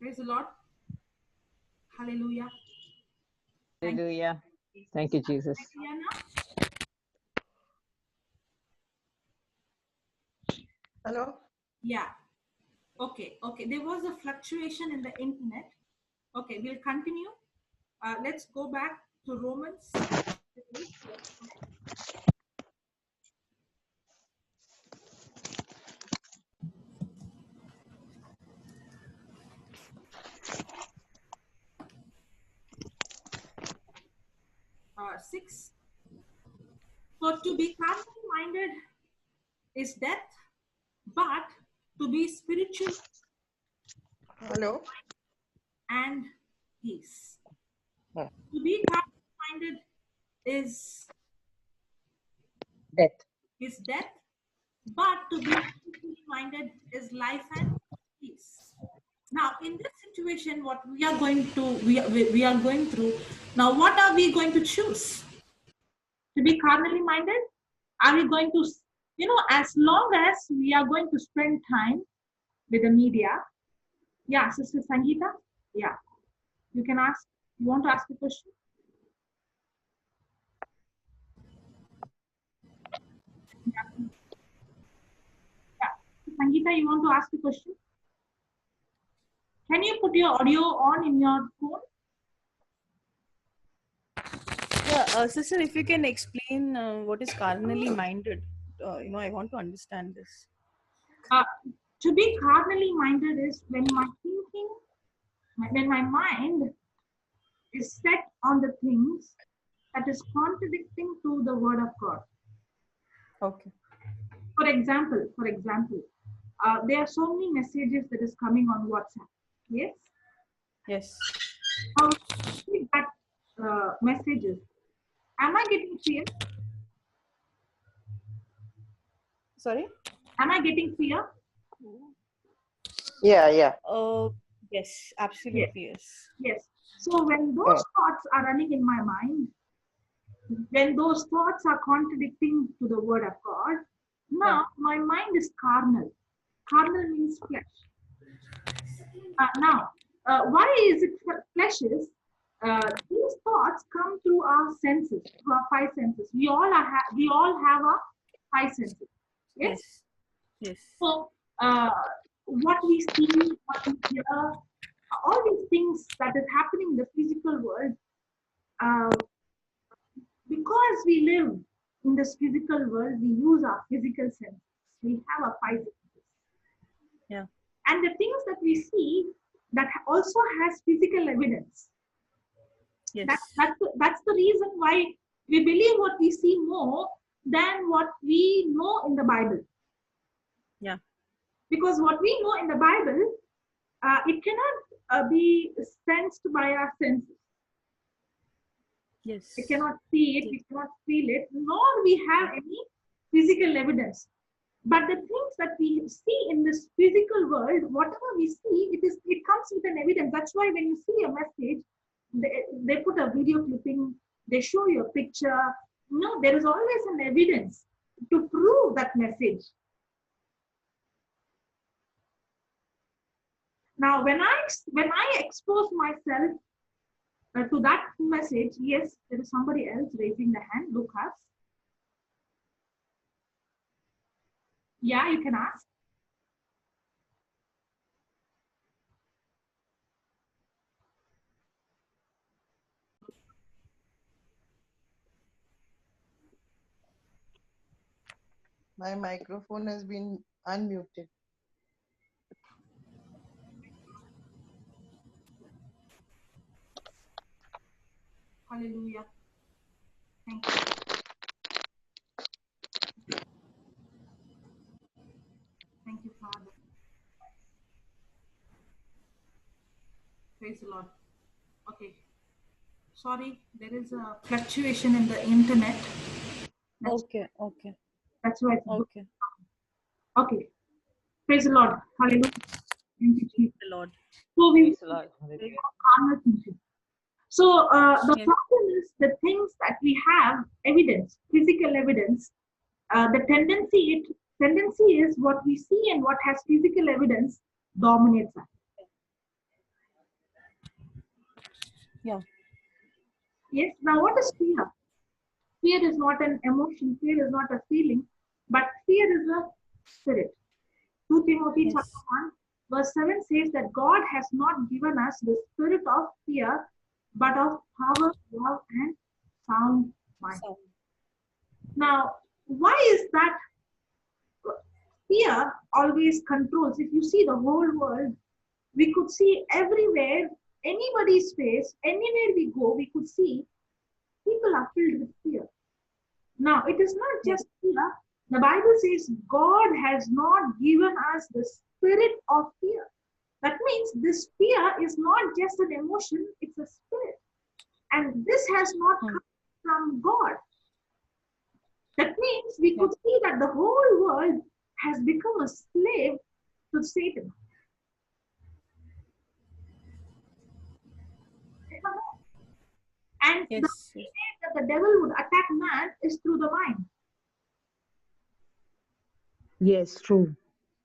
Praise the Lord. Hallelujah. Hallelujah. Thank you, Jesus. Hello? Yeah. Okay. There was a fluctuation in the internet. Okay, we'll continue. Let's go back to Romans. 6. For to be carnally minded is death, but to be spiritual Hello? and peace. Hmm. To be carnally minded is death, but to be spiritually minded is life and peace. Now, in this situation, what we are going through now, what are we going to choose? To be carnally minded? Are we going to, as long as we are going to spend time with the media? Yeah, Sister Sangeeta? Yeah. You can ask. You want to ask a question? Yeah. Sangeeta, you want to ask a question? Can you put your audio on in your phone? Yeah, sister, if you can explain what is carnally minded, I want to understand this. To be carnally minded is when my mind is set on the things that is contradicting to the word of God. Okay. For example, there are so many messages that is coming on WhatsApp. Yes. Yes. How that messages? Am I getting fear? Sorry. Am I getting fear? Yeah. Yes, absolutely Yes. So when those thoughts are running in my mind, when those thoughts are contradicting to the word of God, now my mind is carnal. Carnal means flesh. Why is it flesh? These thoughts come through our senses, through our 5 senses. We all have our 5 senses. Yes. Yes. So what we see, what we hear, all these things that is happening in the physical world, because we live in this physical world, we use our physical senses. We have our 5 senses. Yeah. And the things that we see that also has physical evidence. Yes. That's the reason why we believe what we see more than what we know in the Bible. Yeah. Because what we know in the Bible, it cannot be sensed by our senses. Yes. We cannot see it, we cannot feel it, nor we have any physical evidence. But the things that we see in this physical world, whatever we see, it comes with an evidence. That's why when you see a message, they put a video clipping, they show you a picture. There is always an evidence to prove that message. Now, when I expose myself to that message, yes, there is somebody else raising the hand. Lucas. Yeah, you can ask. My microphone has been unmuted. Hallelujah. Thank you. Thank you, Father. Praise the Lord. Okay. Sorry, there is a fluctuation in the internet. Okay. That's why. Okay. Okay. Praise the Lord. Hallelujah. Thank you, Jesus. The Lord. So we Praise the Lord. carnal thinking. So the problem is the things that we have evidence, physical evidence. The tendency is what we see and what has physical evidence dominates us. Yeah. Yes. Now, what is fear? Fear is not an emotion, fear is not a feeling, but fear is a spirit. 2 Timothy chapter Yes. 1, verse 7 says that God has not given us the spirit of fear, but of power, love, and sound mind. So, Now, why is that fear always controls? If you see the whole world, we could see everywhere, anybody's face, anywhere we go, we could see people are filled with fear. Now, it is not yes. just fear. The Bible says God has not given us the spirit of fear. That means this fear is not just an emotion, it's a spirit. And this has not come from God. That means we Yeah. could see that the whole world has become a slave to Satan. And the Yes. way that the devil would attack man is through the mind. Yes, true.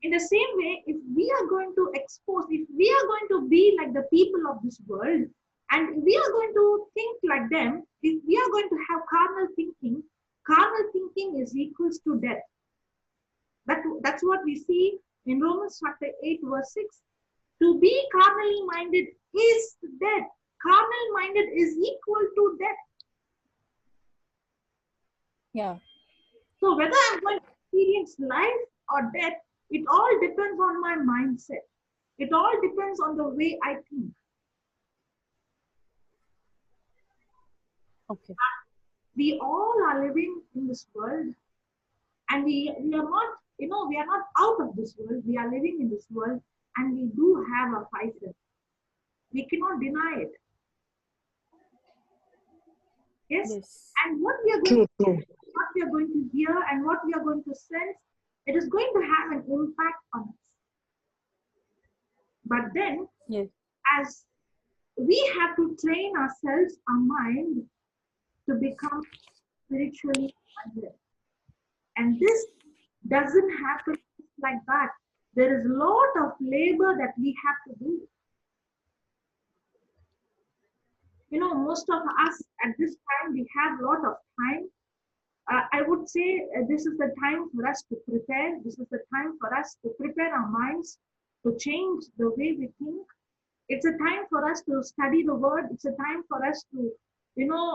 In the same way, if we are going to expose, if we are going to be like the people of this world, and we are going to think like them, if we are going to have carnal thinking is equals to death. That's what we see in Romans chapter 8, verse 6. To be carnally minded is death. Carnal minded is equal to death. Yeah. So whether I'm going to experience life or death, it all depends on my mindset. It all depends on the way I think. Okay. We all are living in this world, and we are not, we are not out of this world. We are living in this world, and we do have a fight. We cannot deny it. Yes? Yes. And what we are going to hear and what we are going to sense, it is going to have an impact on us. But then, Yes. as we have to train ourselves, our mind, to become spiritually minded. And this doesn't happen like that. There is a lot of labor that we have to do. Most of us at this time, we have a lot of time. I would say this is the time for us to prepare. This is the time for us to prepare our minds to change the way we think. It's a time for us to study the word. It's a time for us to, we were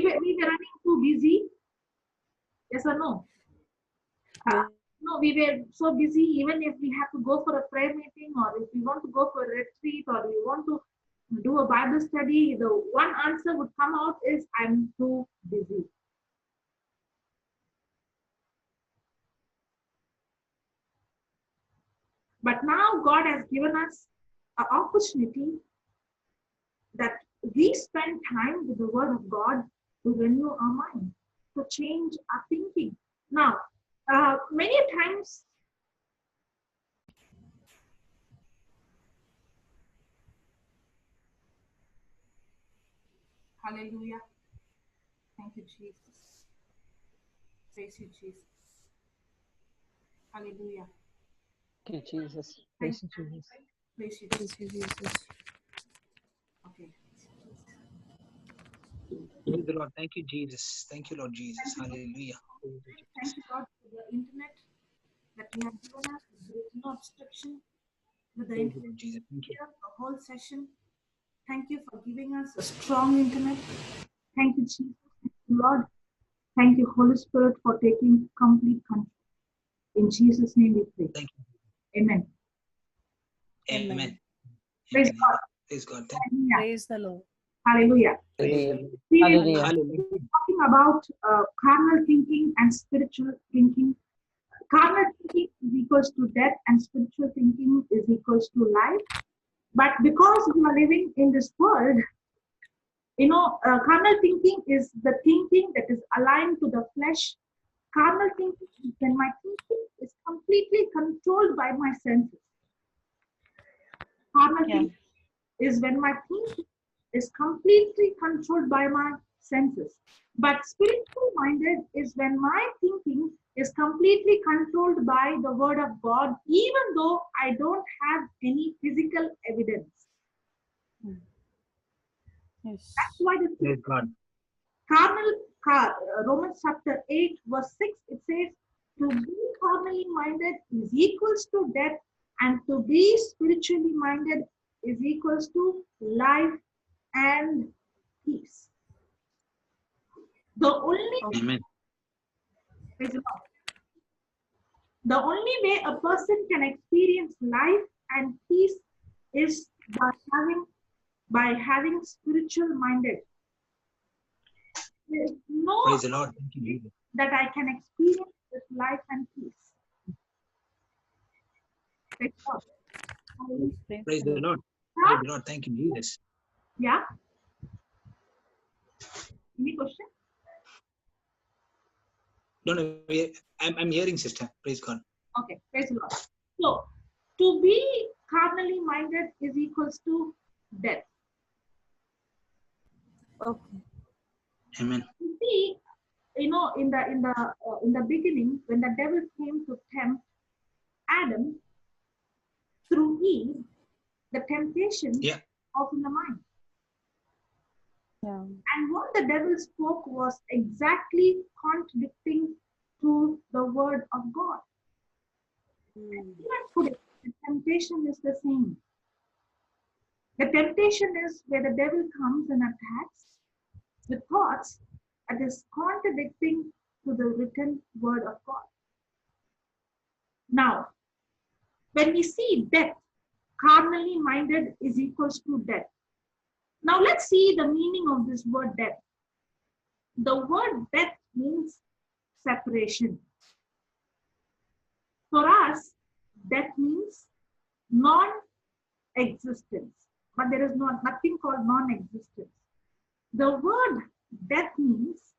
running too busy. Yes or no? Yes. No, we were so busy. Even if we have to go for a prayer meeting, or if we want to go for a retreat, or we want to do a Bible study, the one answer would come out is, I'm too busy. But now God has given us an opportunity that we spend time with the Word of God to renew our mind, to change our thinking. Now, many times, hallelujah. Thank you, Jesus. Praise you, Jesus. Hallelujah. Thank you, Jesus. Praise you, Jesus. Praise you, Praise you, Jesus. Okay. Praise the Lord. Thank you, Jesus. Thank you, Lord Jesus. Hallelujah. Praise you, Jesus. Thank you, God, for the internet that you have given us. There is no obstruction with the Praise you, internet Lord Jesus. Thank you. here, the whole session. Thank you for giving us a strong internet. Thank you, Jesus. Thank you, Lord. Thank you, Holy Spirit, for taking complete control. In Jesus' name we pray. Thank you. Amen. Amen. Praise Amen. God. Praise God. Thank you. Hallelujah. Praise the Lord. Hallelujah. Praise the Lord. We were Hallelujah. Hallelujah. talking about carnal thinking and spiritual thinking. Carnal thinking is equals to death, and spiritual thinking is equals to life. But because we are living in this world, carnal thinking is the thinking that is aligned to the flesh. Carnal thinking is when my thinking is completely controlled by my senses. Carnal Yeah. thinking is when my thinking is completely controlled by my senses. But spiritual minded is when my thinking is completely controlled by the word of God, even though I don't have any physical evidence. Yes. That's why the Praise God. Romans chapter 8 verse 6, it says, to be carnally minded is equals to death, and to be spiritually minded is equals to life and peace. The only Amen. the only way a person can experience life and peace is by having spiritual minded. There is no Praise the Lord. Thank you, Jesus. that I can experience this life and peace. Praise God. Praise the Lord. Praise the Lord. Thank you, Jesus. Yeah. Any question? No, no, I'm hearing, sister. Praise God. Okay. Praise the Lord. So, to be carnally minded is equals to death. Okay. Amen. You see, in the beginning, when the devil came to tempt Adam through Eve, the temptation Yeah. was in the mind. Yeah. And what the devil spoke was exactly contradicting to the word of God. Even today, the temptation is the same. The temptation is where the devil comes and attacks with thoughts that is contradicting to the written word of God. Now, when we see death, carnally minded is equals to death. Now, let's see the meaning of this word death. The word death means separation. For us, death means non-existence, but there is nothing called non-existence. The word death means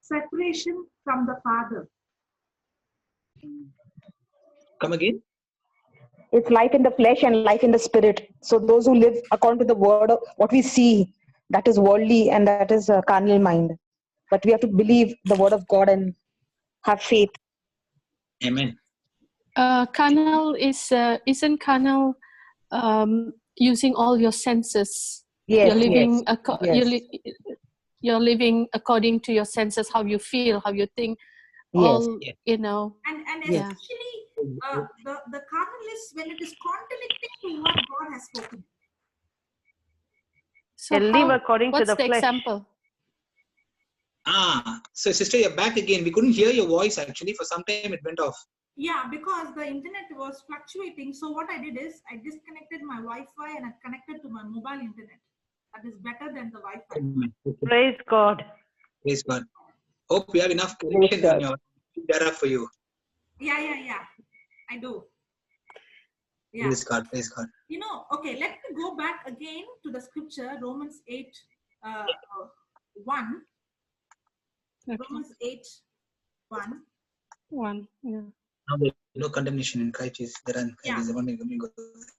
separation from the Father. Come again. It's life in the flesh and life in the spirit. So those who live according to the word, what we see, that is worldly and that is a carnal mind. But we have to believe the word of God and have faith. Amen. Carnal isn't carnal using all your senses. Yes, You're living yes, you're living according to your senses, how you feel, how you think, yes. all Yes. And Yes. especially the carnal is when it is contradicting to what God has spoken. So what's the example? So sister, you're back again. We couldn't hear your voice actually. For some time it went off. Yeah, because the internet was fluctuating. So what I did is I disconnected my Wi-Fi and I connected to my mobile internet. That is better than the Wi-Fi. Amen. Praise God. Praise God. Hope we have enough connection on your data for you. Yeah. I do. Yeah. Praise God. Praise God. Okay, let me go back again to the scripture, Romans 8, 1. Okay. Romans 8, 1. One. Yeah. Now there is no condemnation in Christ Jesus. Yeah. There is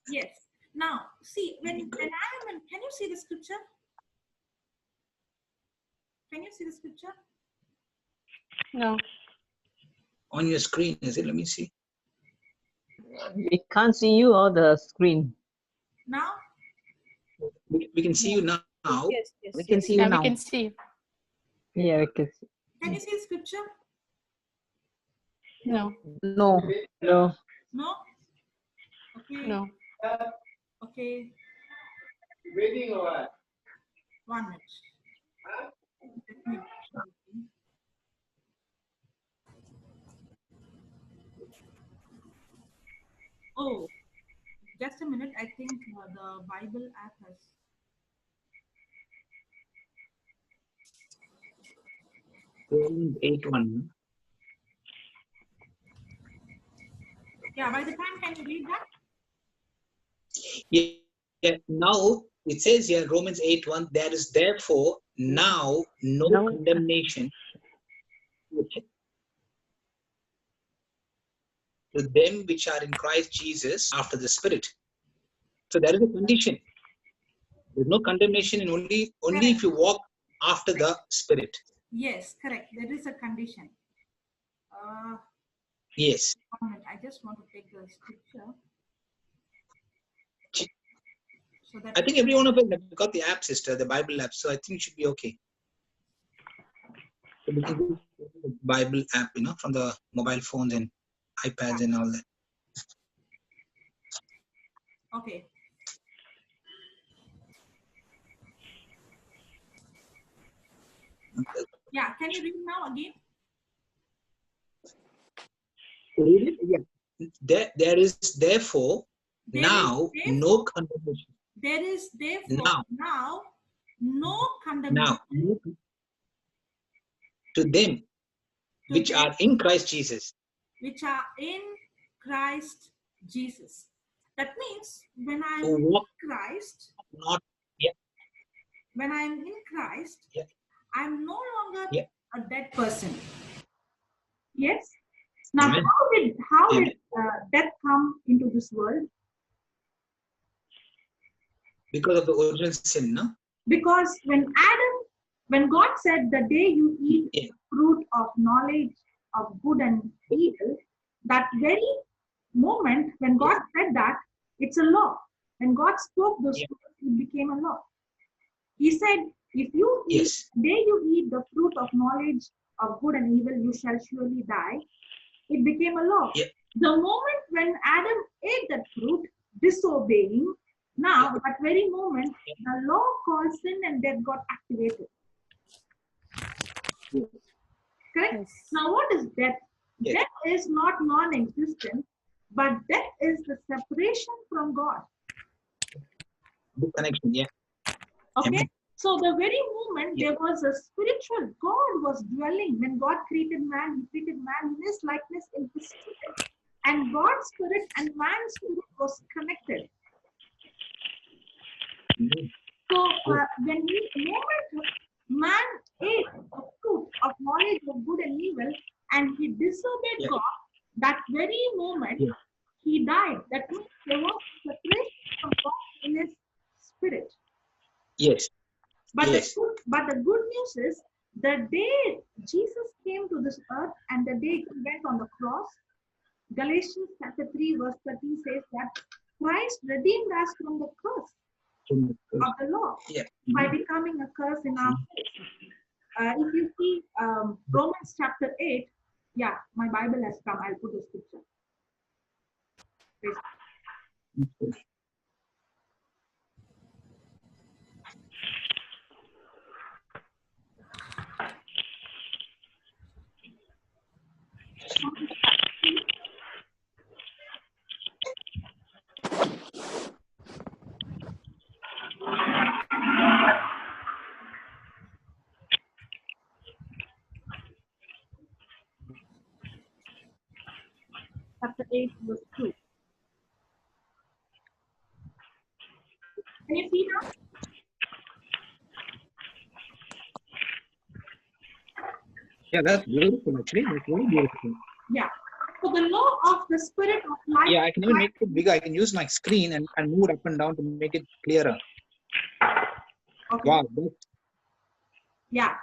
Yes. Now, see, when I am in, can you see the scripture? Can you see the scripture? No. on your screen, is it? Let me see. We can't see you or the screen. Now? We can see you now. Yes. We can see you Yeah, now. we can see. Yeah, we can see. Can you see the scripture? No. No. No. No? Okay. No. Okay. Waiting or what? 1 minute. Let me- Oh, just a minute. I think the Bible app has. Romans 8:1. Yeah, by the time, can you read that? Yeah. Now it says here, Romans 8:1, there is therefore now no condemnation to them which are in Christ Jesus after the Spirit. So there is a condition. There's no condemnation in only if you walk after the Spirit. Yes, correct. There is a condition. Yes. 1 minute. I just want to take the scripture. So that I think every one of us have got the app, sister, the Bible app. So I think it should be okay. So we can use the Bible app, from the mobile phones and iPads and all that. okay. Yeah, can you read now again? Read it? Yeah. There is therefore There now is no condemnation. There is therefore now no Now condemnation to them to which them are in Christ Jesus. which are in Christ Jesus. That means when I'm Who in walk Christ, not. Yeah. when I'm in Christ, Yeah. I'm no longer Yeah. a dead person. Yes. Now, Amen. how Amen. did death come into this world? Because of the original sin, no? Because when God said, the day you eat Yeah. fruit of knowledge of good and evil, that very moment when God said that, it's a law. When God spoke those words, it became a law. He said, if you eat, Yes. the day you eat the fruit of knowledge of good and evil, you shall surely die. It became a law. Yeah. The moment when Adam ate that fruit, disobeying, now that very moment, the law called sin and death got activated. Yeah. Correct? Yes. Now, what is death? Yes. Death is not non-existent, but death is the separation from God. Good connection, yeah. Okay? Amen. So the very moment Yeah. there was a spiritual, God was dwelling. When God created man, he created man in his likeness, in his spirit. And God's spirit and man's spirit was connected. Amen. So when the moment man ate the fruit of knowledge of good and evil, and he disobeyed Yeah. God, that very moment Yeah. he died. That means there was separation from God in his spirit. Yes. But Yes. the good news is, the day Jesus came to this earth and the day he went on the cross, Galatians chapter 3 verse 13 says that Christ redeemed us from the curse of the law Yeah. by becoming a curse in our place. If you see Romans chapter 8, yeah, my Bible has come. I'll put the scripture. Please. Chapter 8 verse 2. Can you see now? Yeah, that's beautiful actually. That's very beautiful. Yeah. So the law of the spirit of life. Yeah, I can even make it bigger. I can use my screen and move it up and down to make it clearer. Okay. Wow. Yeah.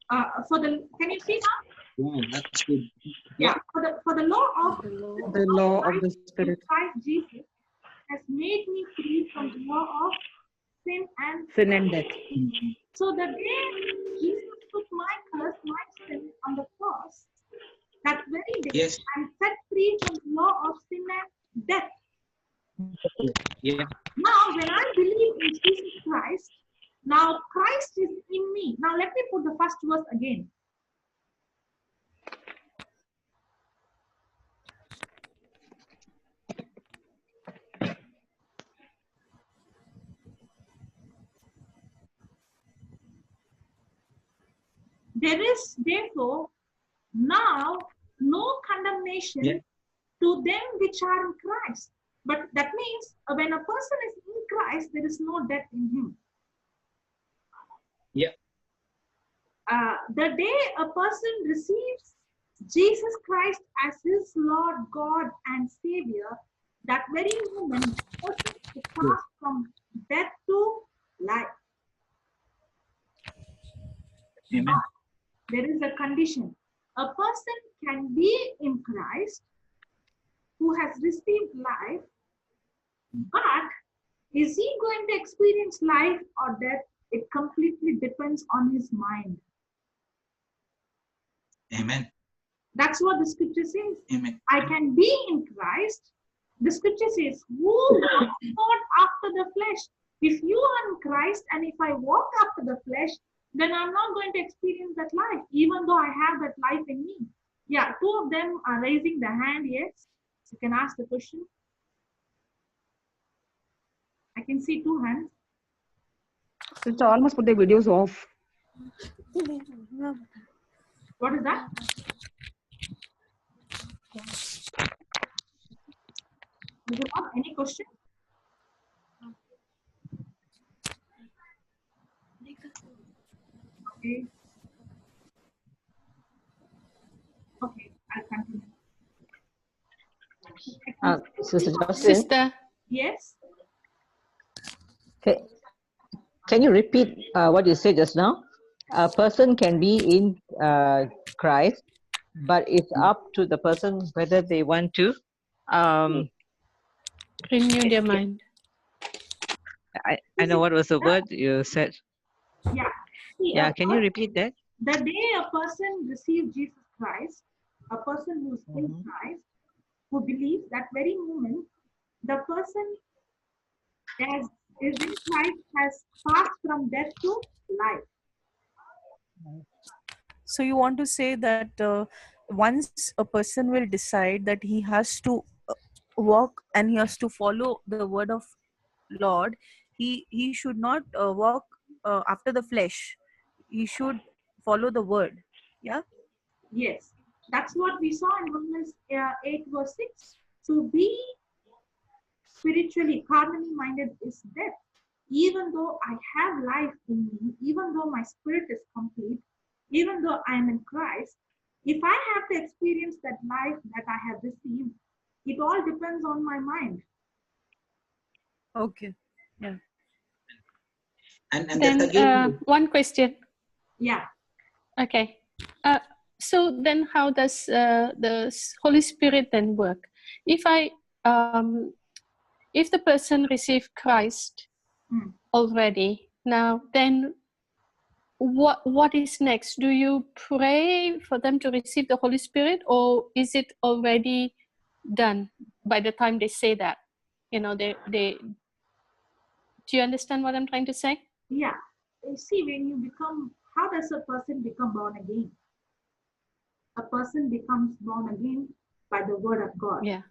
Can you see now? Wow, that's good. Yeah. For the law of The law of the Spirit. Christ Jesus has made me free from the law of sin and Sin and death. So the day Jesus took my curse, my sin on the cross, that very day Yes. I'm set free from the law of sin and death. Yeah. Now, when I believe in Jesus Christ, now Christ is in me. Now let me put the first verse again. There is therefore now no condemnation to them which are in Christ. But that means when a person is in Christ, there is no death in him. Yeah. The day a person receives Jesus Christ as his Lord, God, and Savior, that very moment, the person is passed from death to life. Amen. But there is a condition. A person can be in Christ who has received life, but Is he going to experience life or death? It completely depends on his mind. Amen. That's what the scripture says. Amen. I can be in Christ. The scripture says, who walks not after the flesh? If you are in Christ and if I walk after the flesh, then I'm not going to experience that life, even though I have that life in me. Yeah, two of them are raising the hand. Yes, you can ask the question. I can see two hands. Sister almost put the videos off. What is that? Do you have any question? Okay. Okay, I'll continue. Sister Jocelyn, Sister, Yes. can you repeat what you said just now? A person can be in Christ, but it's up to the person whether they want to. renew their mind. I know what was the word you said. Yeah. See, Yeah, can you repeat that? the day a person receives Jesus Christ, a person who is in Christ, who believes that very moment, the person is in Christ has passed from death to life. So you want to say that once a person will decide that he has to walk and he has to follow the word of Lord, he should not walk after the flesh. He should follow the word. Yeah. Yes. That's what we saw in Romans 8 verse 6. To be spiritually, carnally minded is death. Even though I have life in me, even though my spirit is complete, even though I am in Christ, if I have to experience that life that I have received, it all depends on my mind. Okay. Yeah. And Then that's again, one question. Yeah. Okay. So then how does the Holy Spirit then work? If the person received Christ Hmm. already, now then what is next? Do you pray for them to receive the Holy Spirit, or is it already done by the time they say that? You know, they do you understand what I'm trying to say? Yeah. You see, when you become, how does a person become born again? A person becomes born again by the word of God. Yeah.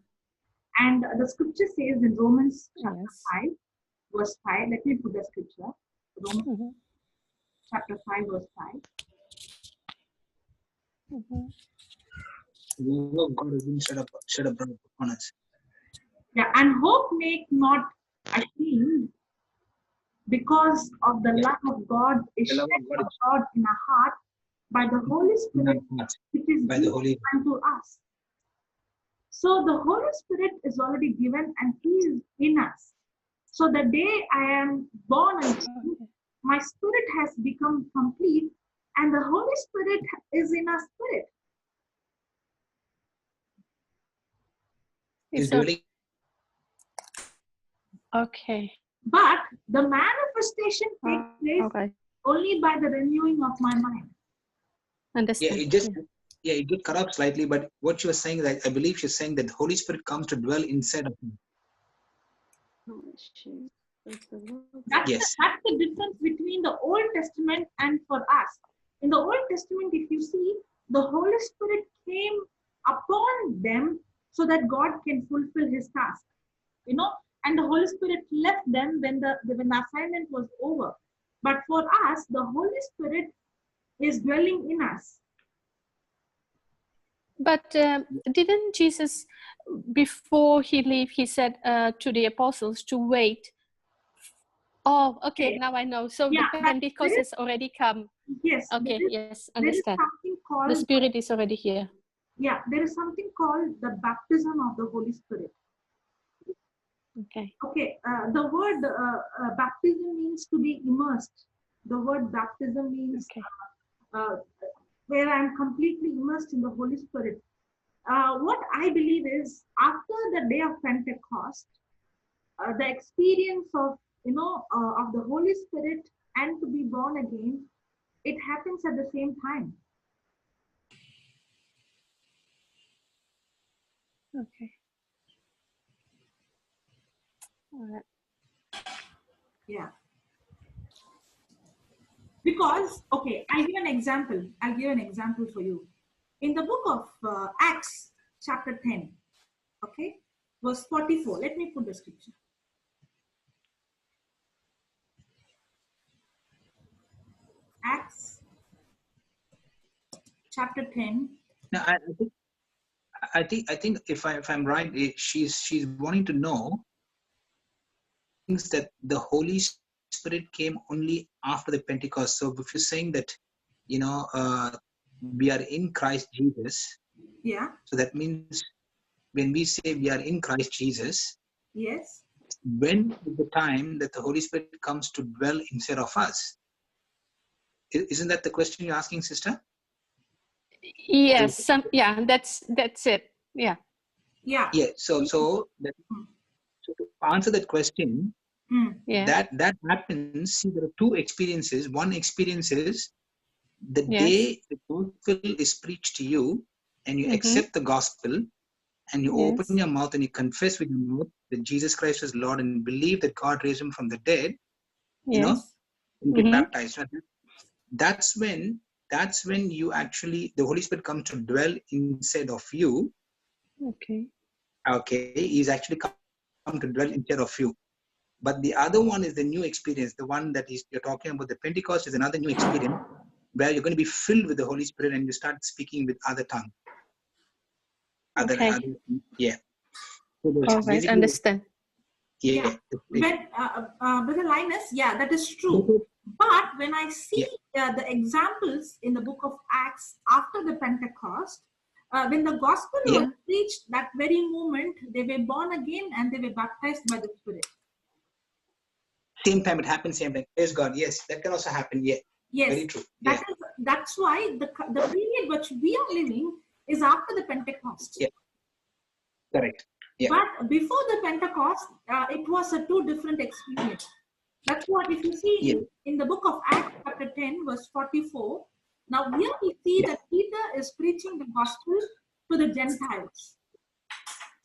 And the scripture says in Romans chapter Yes. 5, verse 5, let me put the scripture. Romans Mm-hmm. chapter 5, verse 5. Mm-hmm. the love of God has been shed abroad upon us. Yeah, and hope make not ashamed, because of the Yeah. love of God is The love shed of God is abroad in our heart by the Holy in Spirit, our hearts which is by the given Holy. unto us. So the Holy Spirit is already given and He is in us. So the day I am born again, my spirit has become complete and the Holy Spirit is in our spirit. Is So, dwelling. okay. But the manifestation takes place Okay. only by the renewing of my mind. Yeah, Understand. it just it did cut off slightly, but what she was saying that I believe she's saying that the Holy Spirit comes to dwell inside of me. Yes. That's the difference between the Old Testament and for us. In the Old Testament, if you see, the Holy Spirit came upon them so that God can fulfill His task. You know, and the Holy Spirit left them when the assignment was over. But for us, the Holy Spirit is dwelling in us. But didn't Jesus, before he left, he said to the apostles to wait? Oh, okay, now I know. So Yeah, the Pentecost has already come. Yes. Okay, yes, There is understand. something called The Spirit is already here. Yeah, there is something called the baptism of the Holy Spirit. Okay. Okay, the word baptism means to be immersed. The word baptism means Okay. Where I am completely immersed in the Holy Spirit. What I believe is after the day of Pentecost, the experience of, of the Holy Spirit and to be born again, it happens at the same time. Okay. All right. Yeah. Because, okay, I'll give an example. I'll give an example for you. In the book of Acts, chapter 10, okay, verse 44. Let me put the scripture. Acts, chapter 10. Now, I think if I'm right, she's wanting to know things that the Holy Spirit came only after the Pentecost. So if you're saying that, we are in Christ Jesus, Yeah. so that means when we say we are in Christ Jesus, Yes. when is the time that the Holy Spirit comes to dwell inside of us? Isn't that the question you're asking, sister? Yes. Yeah. That's it. Yeah. Yeah. Yeah. So to answer that question, Yeah. that happens. See, there are two experiences. One experience is the Yes. day the gospel is preached to you, and you accept the gospel, and you Yes. open your mouth and you confess with your mouth that Jesus Christ is Lord and believe that God raised him from the dead. Yes. You get baptized. That's when you actually, the Holy Spirit comes to dwell inside of you. Okay. Okay, he's actually come to dwell inside of you. But the other one is the new experience. The one that you're talking about, the Pentecost, is another new experience where you're going to be filled with the Holy Spirit and you start speaking with other tongues. Okay. Yeah. So All right. Understand. Yeah. When, Brother Linus, yeah, that is true. But when I see the examples in the book of Acts after the Pentecost, when the gospel was preached, that very moment they were born again and they were baptized by the Spirit. Same time it happens, same time. Praise God. Yes, that can also happen. Yeah. Yes. Very true. That's why the period which we are living is after the Pentecost. Yeah. Correct. Yeah. But before the Pentecost, it was a two different experience. That's what, if you see in the book of Acts chapter 10 verse 44, now here we see that Peter is preaching the gospel to the Gentiles.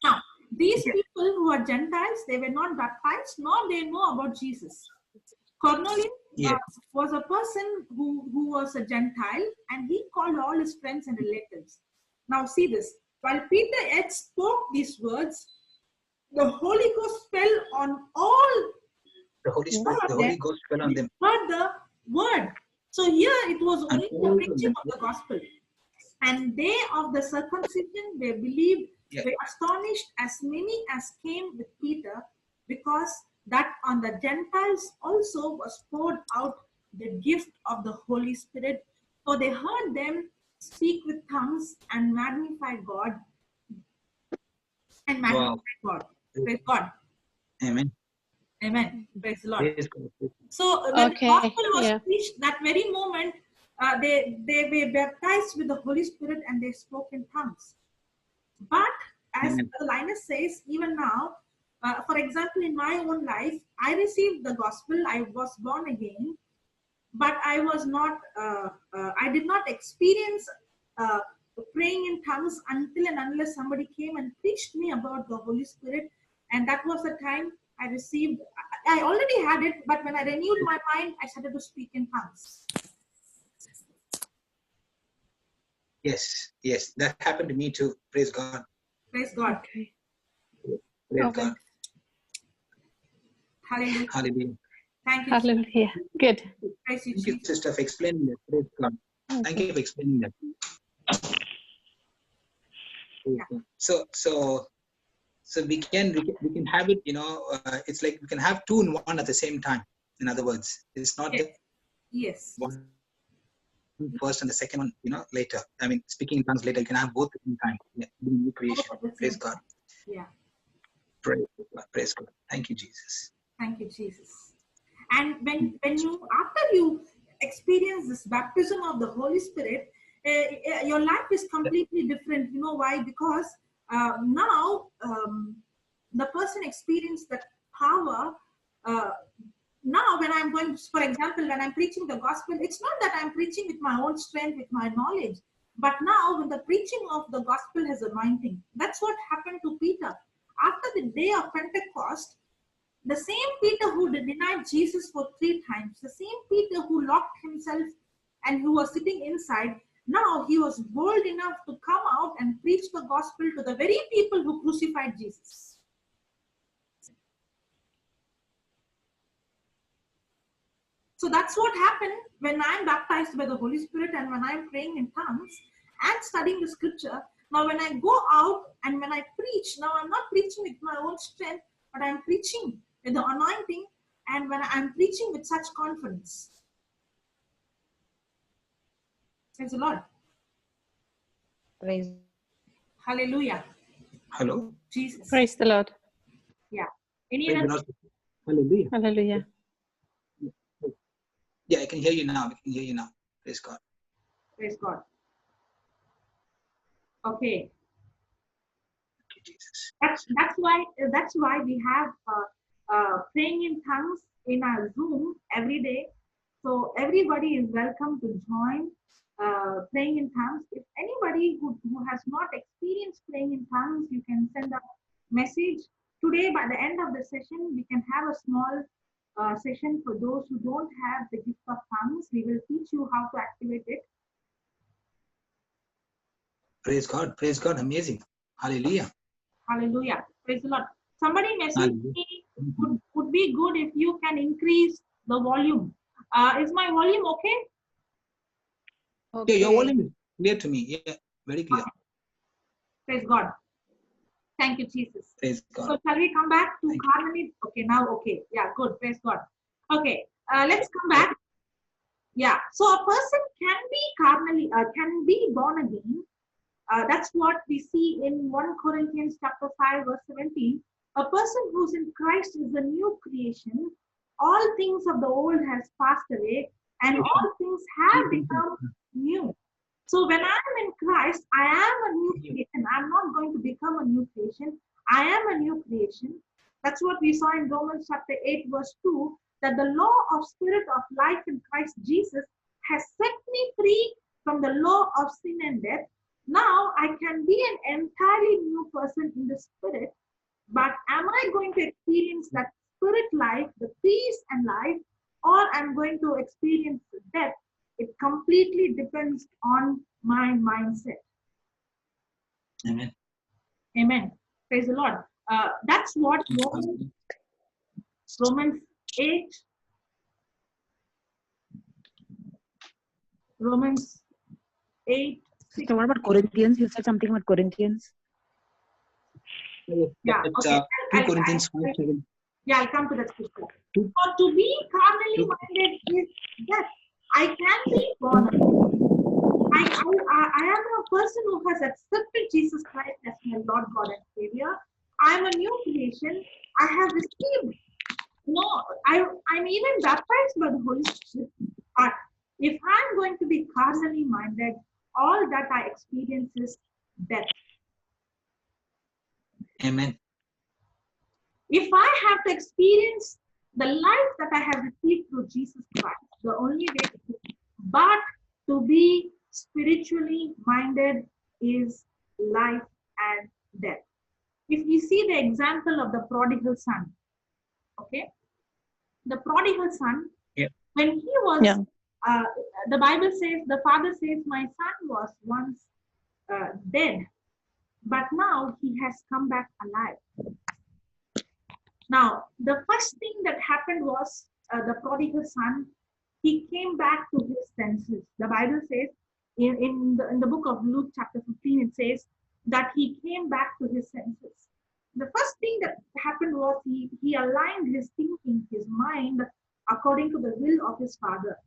Now, these people who are Gentiles, they were not baptized, nor they know about Jesus. Carnal was a person who was a Gentile, and he called all his friends and relatives. Now see this, while Peter yet spoke these words, the Holy Ghost fell on all. The Holy Spirit, the Holy Ghost fell on them. Heard the word. So here it was only the preaching of the gospel. And they of the circumcision were believed, were astonished, as many as came with Peter, because that on the Gentiles also was poured out the gift of the Holy Spirit. For they heard them speak with tongues and magnify God. And magnify God. Praise God. Amen. Amen. Praise the Lord. Praise God. So when the gospel was preached, that very moment, they were baptized with the Holy Spirit and they spoke in tongues. But as Linus says, even now, for example, in my own life, I received the gospel. I was born again, but I was not. I did not experience praying in tongues until and unless somebody came and preached me about the Holy Spirit, and that was the time I received. I already had it, but when I renewed my mind, I started to speak in tongues. Yes, that happened to me too. Praise God. Praise God. Okay. Praise God. Hallelujah. Hallelujah. Thank you. Hallelujah. Good. Praise you, Thank you, sister, for explaining that. Praise God. Thank you for explaining that. So we can have it. It's like we can have two in one at the same time. In other words, it's not yes. One first and the second one, later. I mean, speaking in tongues later. You can have both at the same time. Yeah, new creation. Praise God. Yeah. Praise God. Praise God. Thank you, Jesus. Thank you, Jesus. And when you, after you experience this baptism of the Holy Spirit, your life is completely different. You know why? Because now the person experienced that power. Now when I'm going, for example, when I'm preaching the gospel, it's not that I'm preaching with my own strength, with my knowledge, but now when the preaching of the gospel has anointing, that's what happened to Peter. After the day of Pentecost, the same Peter who denied Jesus for 3 times, the same Peter who locked himself and who was sitting inside, now he was bold enough to come out and preach the gospel to the very people who crucified Jesus. So that's what happened when I'm baptized by the Holy Spirit and when I'm praying in tongues and studying the scripture. Now, when I go out and when I preach, now I'm not preaching with my own strength, but I'm preaching with the anointing, and when I'm preaching with such confidence. Praise the Lord. Praise. Hallelujah. Hello. Jesus. Praise the Lord. Yeah. Any Praise the other? Lord. Hallelujah. Hallelujah. Yeah, I can hear you now. I can hear you now. Praise God. Praise God. Okay. Thank you, Jesus. That's why we have praying in tongues in our Zoom every day. So everybody is welcome to join praying in tongues. If anybody who has not experienced praying in tongues, you can send a message. Today, by the end of the session, we can have a small session for those who don't have the gift of tongues. We will teach you how to activate it. Praise God. Praise God. Amazing. Hallelujah. Hallelujah. Praise the Lord. Somebody messaged Hallelujah. me, would be good if you can increase the volume. Is my volume okay? Yeah, your volume is clear to me. Yeah, very clear. Okay. Praise God. Thank you, Jesus. Praise God. So shall we come back to Thank you. carnally? Okay, now okay. Yeah, good. Praise God. Okay, let's come back. Yeah, so a person can be carnally, can be born again. That's what we see in 1 Corinthians chapter 5, verse 17. A person who's in Christ is a new creation. All things of the old has passed away, and all things have become new. So when I'm in Christ, I am a new creation. I'm not going to become a new creation. I am a new creation. That's what we saw in Romans chapter 8, verse 2, that the law of spirit of life in Christ Jesus has set me free from the law of sin and death. Now I can be an entirely new person in the spirit, but am I going to experience that spirit life, the peace and life, or I'm going to experience death? It completely depends on my mindset. Amen. Amen. Praise the Lord. That's what Romans 8, Romans 8. So what about Corinthians? You said something about Corinthians. Yeah, It's, okay. 2 Corinthians 5:7. Yeah, I'll come to that scripture. For to be carnally minded is death. I can be born again. I am a person who has accepted Jesus Christ as my Lord, God, and Savior. I am a new creation. I have received. No, I'm even baptized by the Holy Spirit. But if I'm going to be carnally minded, all that I experience is death. Amen. If I have to experience the life that I have received through Jesus Christ, the only way but to be spiritually minded is life and death. If we see the example of the prodigal son, okay, the prodigal son, Yeah. when he was, the Bible says, the father says, my son was once dead, but now he has come back alive. Now, the first thing that happened was the prodigal son, he came back to his senses. The Bible says in the book of Luke chapter 15, it says that he came back to his senses. The first thing that happened was he aligned his thinking, his mind, according to the will of his father.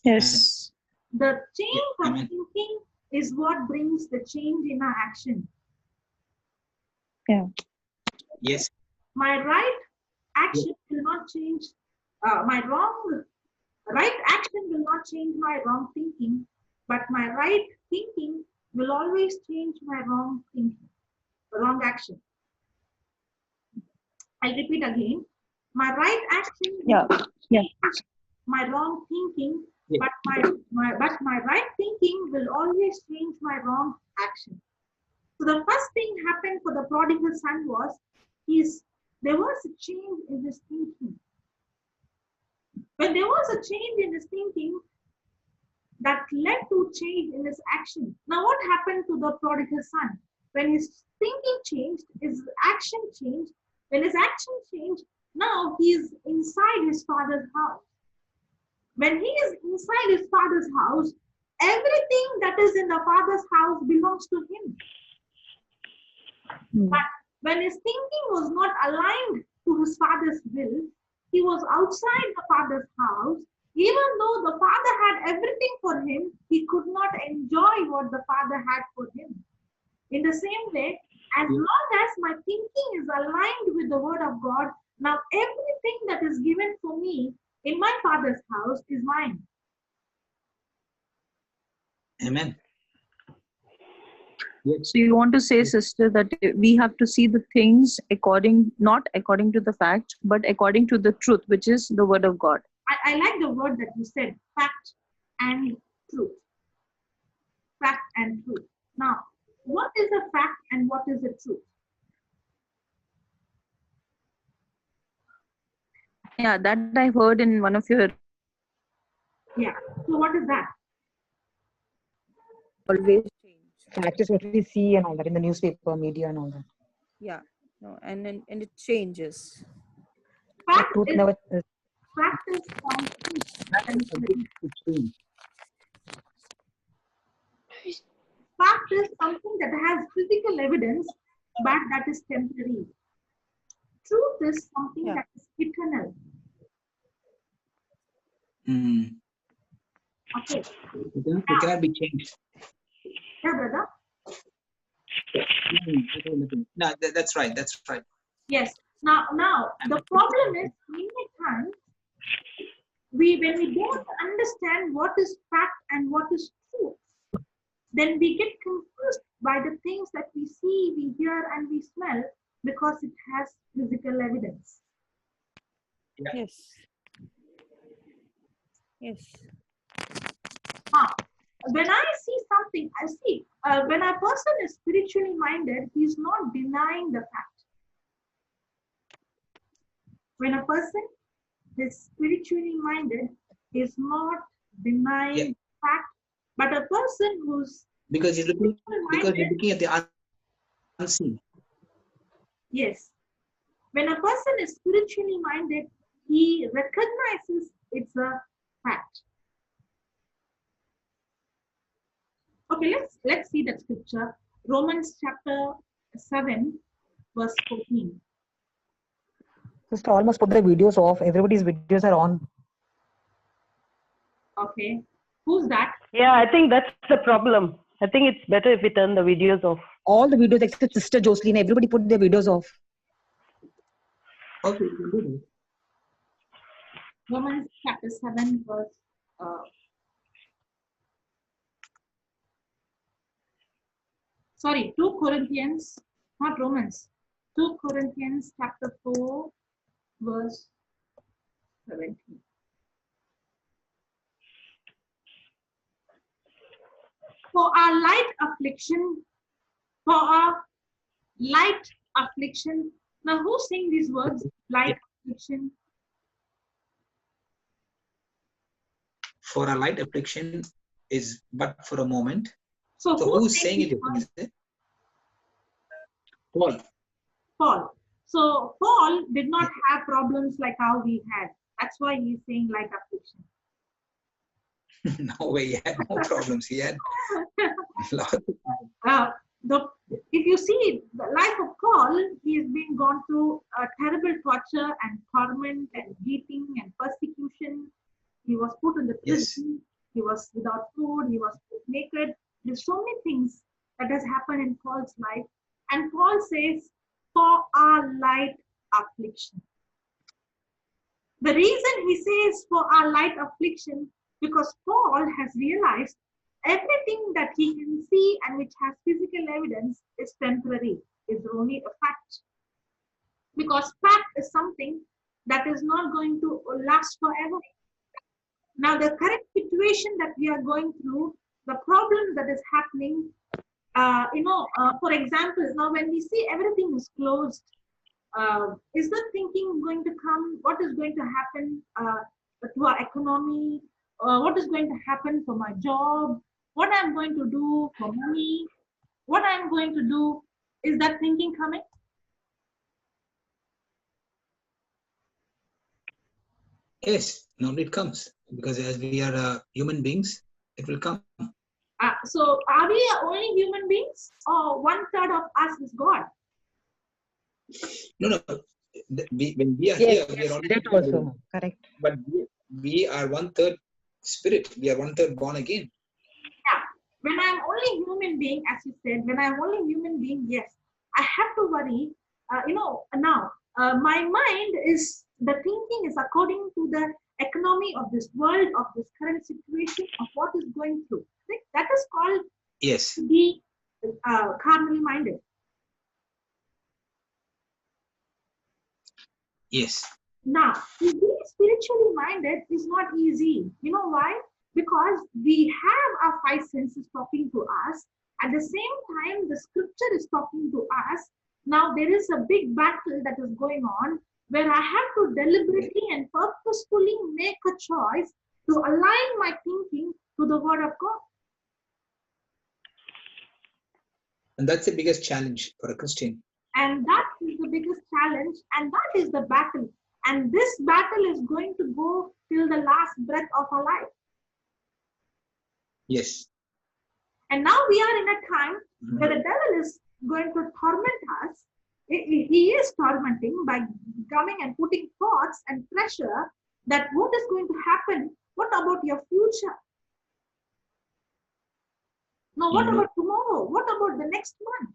Yes. The change of Amen. thinking is what brings the change in our action. Yeah. Yes. My right action will not change my right action will not change my wrong thinking, but my right thinking will always change my wrong thinking, wrong action. I'll repeat again. My right action Yeah. Yeah. my wrong thinking, Yeah. but my right thinking will always change my wrong action. So the first thing happened for the prodigal son was there was a change in his thinking. When there was a change in his thinking, that led to change in his action. Now, what happened to the prodigal son? When his thinking changed, his action changed. When his action changed, now he is inside his father's house. When he is inside his father's house, everything that is in the father's house belongs to him. But when his thinking was not aligned to his father's will, he was outside the father's house. Even though the father had everything for him, he could not enjoy what the father had for him. In the same way, as long as my thinking is aligned with the word of God, now everything that is given for me in my father's house is mine. Amen. Yes. So you want to say, sister, that we have to see the things not according to the fact, but according to the truth, which is the word of God. I like the word that you said, fact and truth. Fact and truth. Now, what is a fact and what is a truth? Yeah, that I heard in one of your Yeah. So what is that? always change. Fact is what we see and all that in the newspaper, media, and all that. Yeah, no, and it changes. But Fact truth is never. something That is something to change. fact is something that has physical evidence, but that is temporary. Truth is something that is eternal. Okay. It cannot be changed. Yeah, brother. No, that's right. That's right. Yes. Now, the problem is many times when we don't understand what is fact and what is truth, then we get confused by the things that we see, we hear, and we smell because it has physical evidence. Yeah. Yes. Yes. When I see something, I see when a person is spiritually minded, he's not denying the fact. When a person is spiritually minded, is not denying fact, but a person who's because you're looking at the unseen. Yes. When a person is spiritually minded, he recognizes it's a fact. Okay, let's see that scripture. Romans chapter 7, verse 14. Just almost put the videos off. Everybody's videos are on. Okay. Who's that? Yeah, I think that's the problem. I think it's better if we turn the videos off. All the videos except Sister Jocelyn, everybody put their videos off. Okay, you can do that. Romans chapter 7, verse sorry, 2 Corinthians, not Romans. 2 Corinthians chapter 4, verse 17. For our light affliction, Now, who's saying these words? Light affliction. For a light affliction is but for a moment. So who's saying it? Is it? Paul. Paul. So Paul did not have problems like how we had. That's why he's saying light affliction. No way, he had no problems. He had if you see the life of Paul, he's been gone through a terrible torture and torment and beating and persecution. He was put in the prison. He was without food. He was naked. There's so many things that has happened in Paul's life. And Paul says, for our light affliction. The reason he says for our light affliction, because Paul has realized everything that he can see and which has physical evidence is temporary, is only a fact. because fact is something that is not going to last forever. Now, the current situation that we are going through, the problem that is happening, for example, now when we see everything is closed, is the thinking going to come? What is going to happen to our economy? What is going to happen for my job? What I'm going to do for money? What I'm going to do? Is that thinking coming? Yes, normally it comes because as we are human beings, it will come. So are we only human beings, or 1/3 of us is God? No. When we are Yes, here, we are only that human also. beings. Correct. But we are 1/3 spirit. We are 1/3 born again. Yeah. When I'm only human being, as you said, when I'm only human being, yes, I have to worry. Now my mind is, the thinking is according to the economy of this world, of this current situation, of what is going through. Right? That is called Yes. be carnally minded. Yes. Now, to be spiritually minded is not easy. You know why? Because we have our five senses talking to us. At the same time, the scripture is talking to us. Now, there is a big battle that is going on where I have to deliberately and purposefully make a choice to align my thinking to the word of God. And that's the biggest challenge for a Christian. And that is the biggest challenge, and that is the battle. And this battle is going to go till the last breath of our life. Yes. And now we are in a time where the devil is going to torment us. He is tormenting by coming and putting thoughts and pressure that what is going to happen? What about your future? Now, what about tomorrow? What about the next month?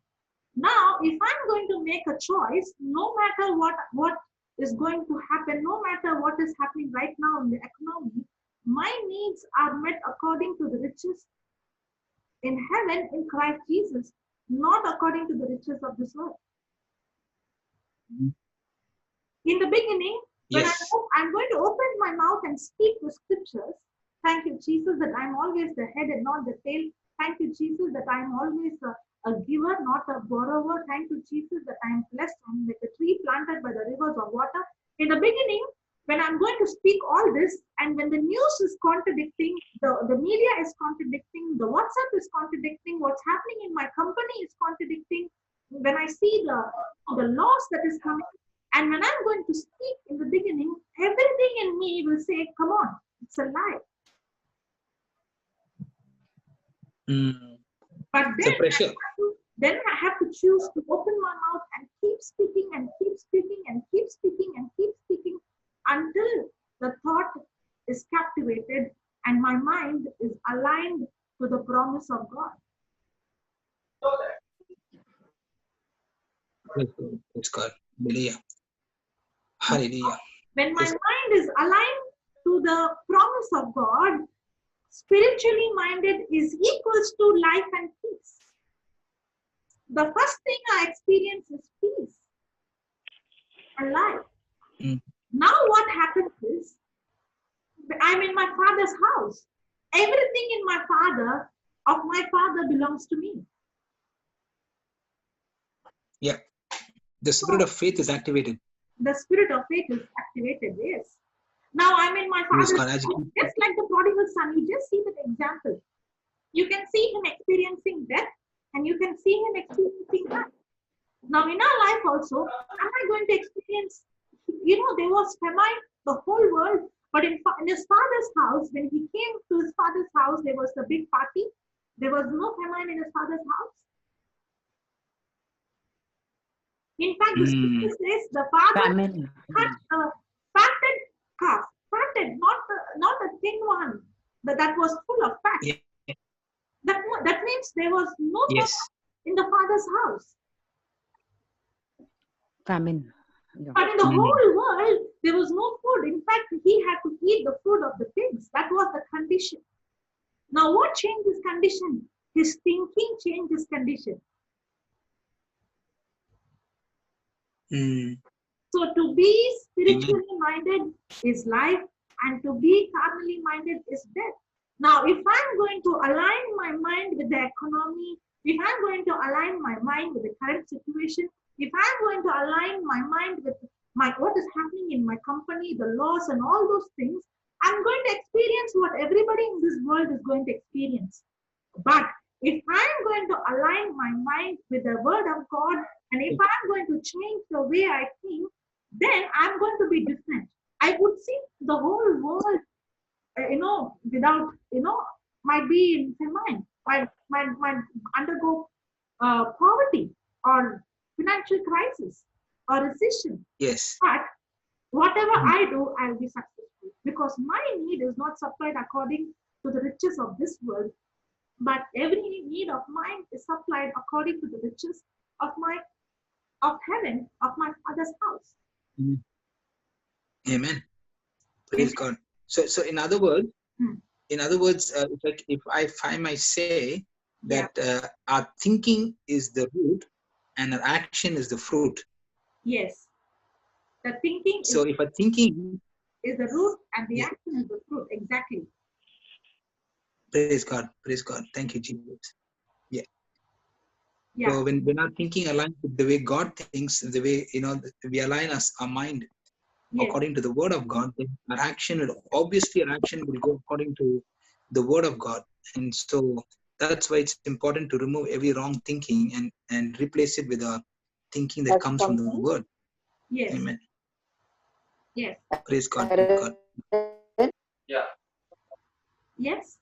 Now, if I'm going to make a choice, no matter what is going to happen, no matter what is happening right now in the economy, my needs are met according to the riches in heaven in Christ Jesus, not according to the riches of this world. In the beginning, when I'm going to open my mouth and speak the scriptures, thank you, Jesus, that I'm always the head and not the tail. Thank you, Jesus, that I'm always a giver, not a borrower. Thank you, Jesus, that I'm blessed. I'm like a tree planted by the rivers of water. In the beginning, when I'm going to speak all this, and when the news is contradicting, the media is contradicting, the WhatsApp is contradicting, what's happening in my company is contradicting, when I see the loss that is coming, and when I'm going to speak in the beginning, everything in me will say, come on, it's a lie. But then I have to choose to open my mouth and keep speaking and keep speaking and keep speaking and keep speaking until the thought is captivated and my mind is aligned to the promise of God. It's God. Hallelujah. Hallelujah. When my mind is aligned to the promise of God, spiritually minded is equals to life and peace. The first thing I experience is peace and life. Now what happens is, I'm in my Father's house. Everything in my Father belongs to me. Yeah. The spirit of faith is activated. The spirit of faith is activated, yes. Now I'm in my Father's house, just like the prodigal son. You just see that example. You can see him experiencing death and you can see him experiencing life. Now in our life also, am I going to experience, there was famine, the whole world, but in his father's house, when he came to his father's house, there was a big party. There was no famine in his father's house. In fact, the scripture says the father cut a fatted calf, fatted, not a thin one, but that was full of fat. Yeah. That means there was no food in the father's house. Famine. Yeah. But in the whole world, there was no food. In fact, he had to eat the food of the pigs. That was the condition. Now, what changed his condition? His thinking changed his condition. So to be spiritually minded is life, and to be carnally minded is death. Now, if I'm going to align my mind with the economy, if I'm going to align my mind with the current situation, if I'm going to align my mind with what is happening in my company, the laws and all those things, I'm going to experience what everybody in this world is going to experience. But if I'm going to align my mind with the word of God, and if I'm going to change the way I think, then I'm going to be different. I would see the whole world, without, might be in famine, might undergo poverty or financial crisis or recession. Yes. But whatever I do, I'll be successful, because my need is not supplied according to the riches of this world, but every need of mine is supplied according to the riches of heaven, of my Father's house. Amen. Praise God. So in other words, it's like if I might say that our thinking is the root and our action is the fruit. Yes. The thinking So if a thinking is the root and the action is the fruit. Exactly. Praise God. Praise God. Thank you, Jesus. Yeah. Yeah. So when our thinking aligns with the way God thinks, the way, we align our mind according to the word of God, then our action will go according to the word of God. And so that's why it's important to remove every wrong thinking and replace it with a thinking that comes from the word. Yes. Amen. Yes. Praise God. Praise God. Yeah. Yes.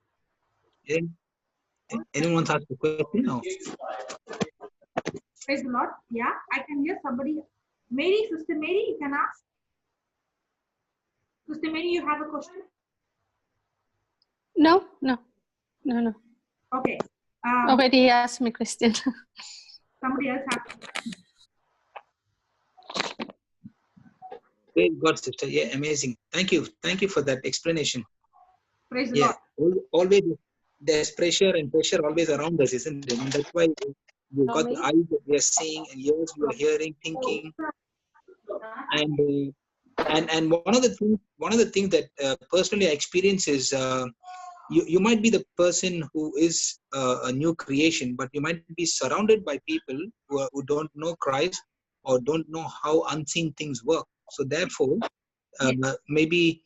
Anyone wants to ask a question? No. Praise the Lord. Yeah, I can hear somebody. Sister Mary, you can ask. Sister Mary, you have a question? No. Okay. Already asked me, Christian. Somebody else has. Praise God, sister. Yeah, amazing. Thank you. Thank you for that explanation. Praise the Lord. Always there's pressure always around us, isn't it? And that's why we've got the eyes that we are seeing and ears we are hearing, thinking, and one of the things that personally I experience is you might be the person who is a new creation, but you might be surrounded by people who don't know Christ or don't know how unseen things work. So therefore, maybe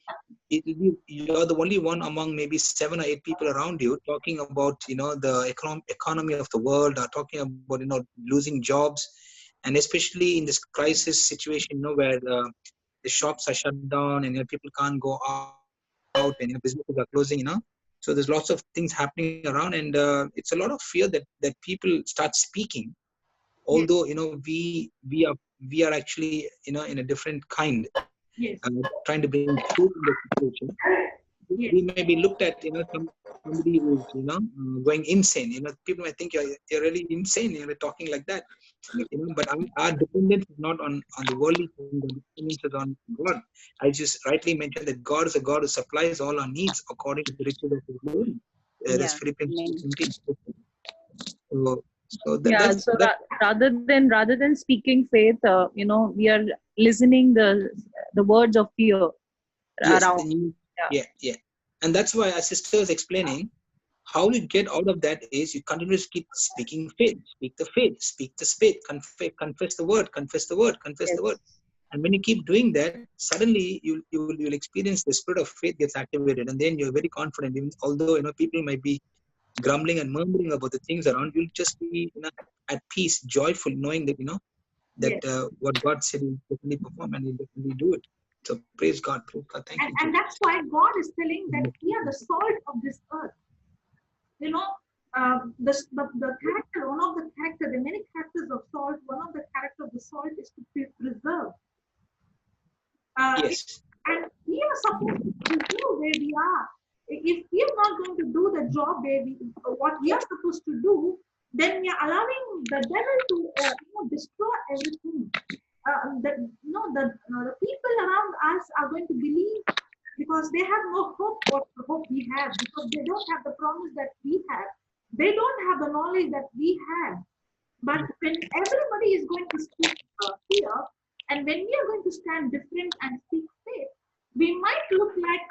you're the only one among maybe 7 or 8 people around you talking about the economy of the world, or talking about losing jobs, and especially in this crisis situation, where the shops are shut down and people can't go out and businesses are closing. So there's lots of things happening around, and it's a lot of fear that people start speaking, although we are actually in a different kind. Trying to bring truth in the situation. We may be looked at, somebody who's, going insane. People might think you're really insane. You're talking like that. But our dependence is not on the worldly thing. The dependence is on God. I just rightly mentioned that God is a God who supplies all our needs according to the riches of His glory. That's Philippians 2:17. So that's rather than speaking faith, we are listening the words of fear around. Yeah. And that's why our sister is explaining how you get out of that is you continuously keep speaking faith, speak the faith, confess the word. And when you keep doing that, suddenly you'll experience the spirit of faith gets activated, and then you're very confident. Even although people might be grumbling and murmuring about the things around, you'll just be at peace, joyful, knowing that that what God said He'll definitely perform and He'll definitely do it. So praise God. Thank you. And that's why God is telling that we are the salt of this earth. The character, one of the characters, the many characters of salt, one of the characters of the salt is to be preserved. Yes. And we are supposed to preserve where we are. If we are not going to do the job what we are supposed to do, then we are allowing the devil to destroy everything. The people around us are going to believe, because they have no hope what the hope we have, because they don't have the promise that we have. They don't have the knowledge that we have. But when everybody is going to speak fear, And when we are going to stand different and speak faith, we might look like,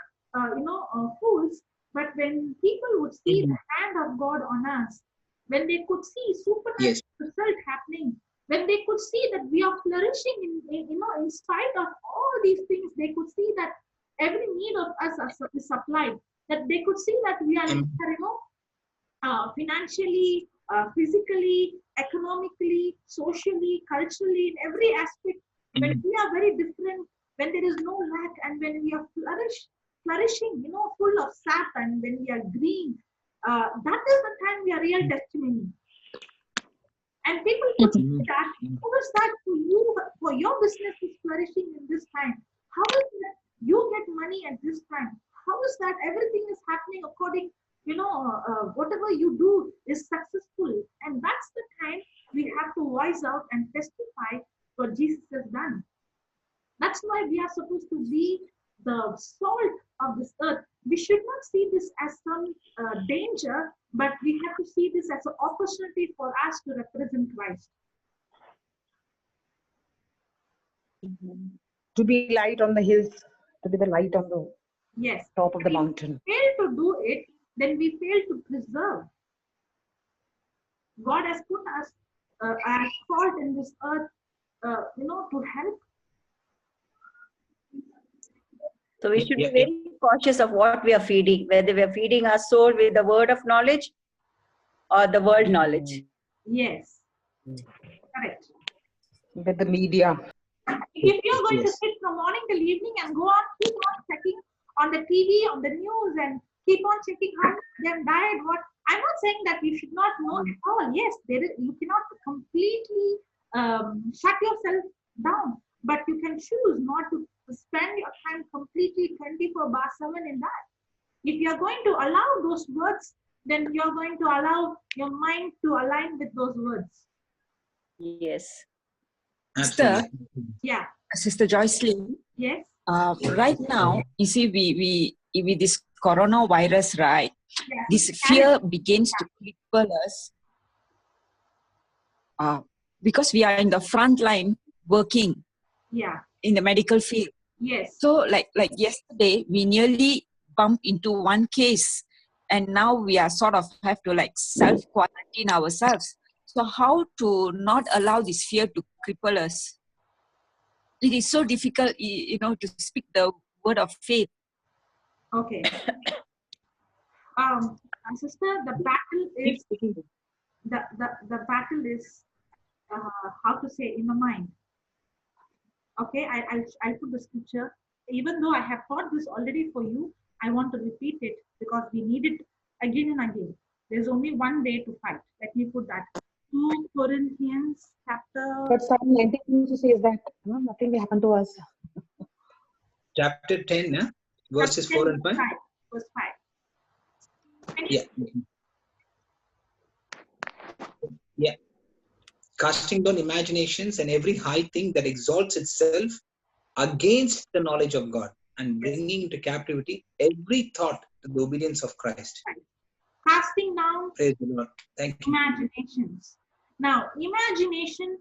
fools, but when people would see the hand of God on us, when they could see supernatural result happening, when they could see that we are flourishing in spite of all these things, they could see that every need of us is supplied, that they could see that we are, financially, physically, economically, socially, culturally, in every aspect, when we are very different, when there is no lack, and when we are flourishing, full of sap, and when we are green, that is the time we are real testimony. And people could say that, how is that for you, for your business is flourishing in this time? How is that you get money at this time? How is that everything is happening according, whatever you do is successful? And that's the time we have to voice out and testify what Jesus has done. That's why we are supposed to be the salt of this earth. We should not see this as some danger, but we have to see this as an opportunity for us to represent Christ. To be light on the hills, to be the light on the top of the mountain. If we fail to do it, then we fail to preserve. God has put us as salt in this earth, to help. So we should be very cautious of what we are feeding, whether we are feeding our soul with the word of knowledge or the world knowledge. Yes, correct. With the media. If you're going to sit from morning till evening and keep on checking on the TV, on the news, and keep on checking how they've died, I'm not saying that you should not know at all. Yes, you cannot completely shut yourself down, but you can choose not to spend your time completely 24/7 in that. If you're going to allow those words, then you're going to allow your mind to align with those words. Yes. Sister, yeah. Sister Joycelyn. Yes. Right now, you see, we with this coronavirus, right? Yes. This fear begins to cripple us because we are in the front line working. Yeah. In the medical field. Yes. So like yesterday, we nearly bumped into one case, and now we are sort of have to like self-quarantine ourselves. So how to not allow this fear to cripple us? It is so difficult, to speak the word of faith. Okay. Sister, the battle is the battle is how to say, in the mind. Okay, I'll put the scripture. Even though I have taught this already for you, I want to repeat it because we need it again and again. There's only one way to fight. Let me put that. 2 Corinthians chapter. But Psalm 19 says that nothing will happen to us. Chapter 10, verses 4 and 5. Verse 5. Yeah. Yeah. Casting down imaginations and every high thing that exalts itself against the knowledge of God, and bringing into captivity every thought to the obedience of Christ. Casting down Praise the Lord. Thank you. imaginations. Now, imagination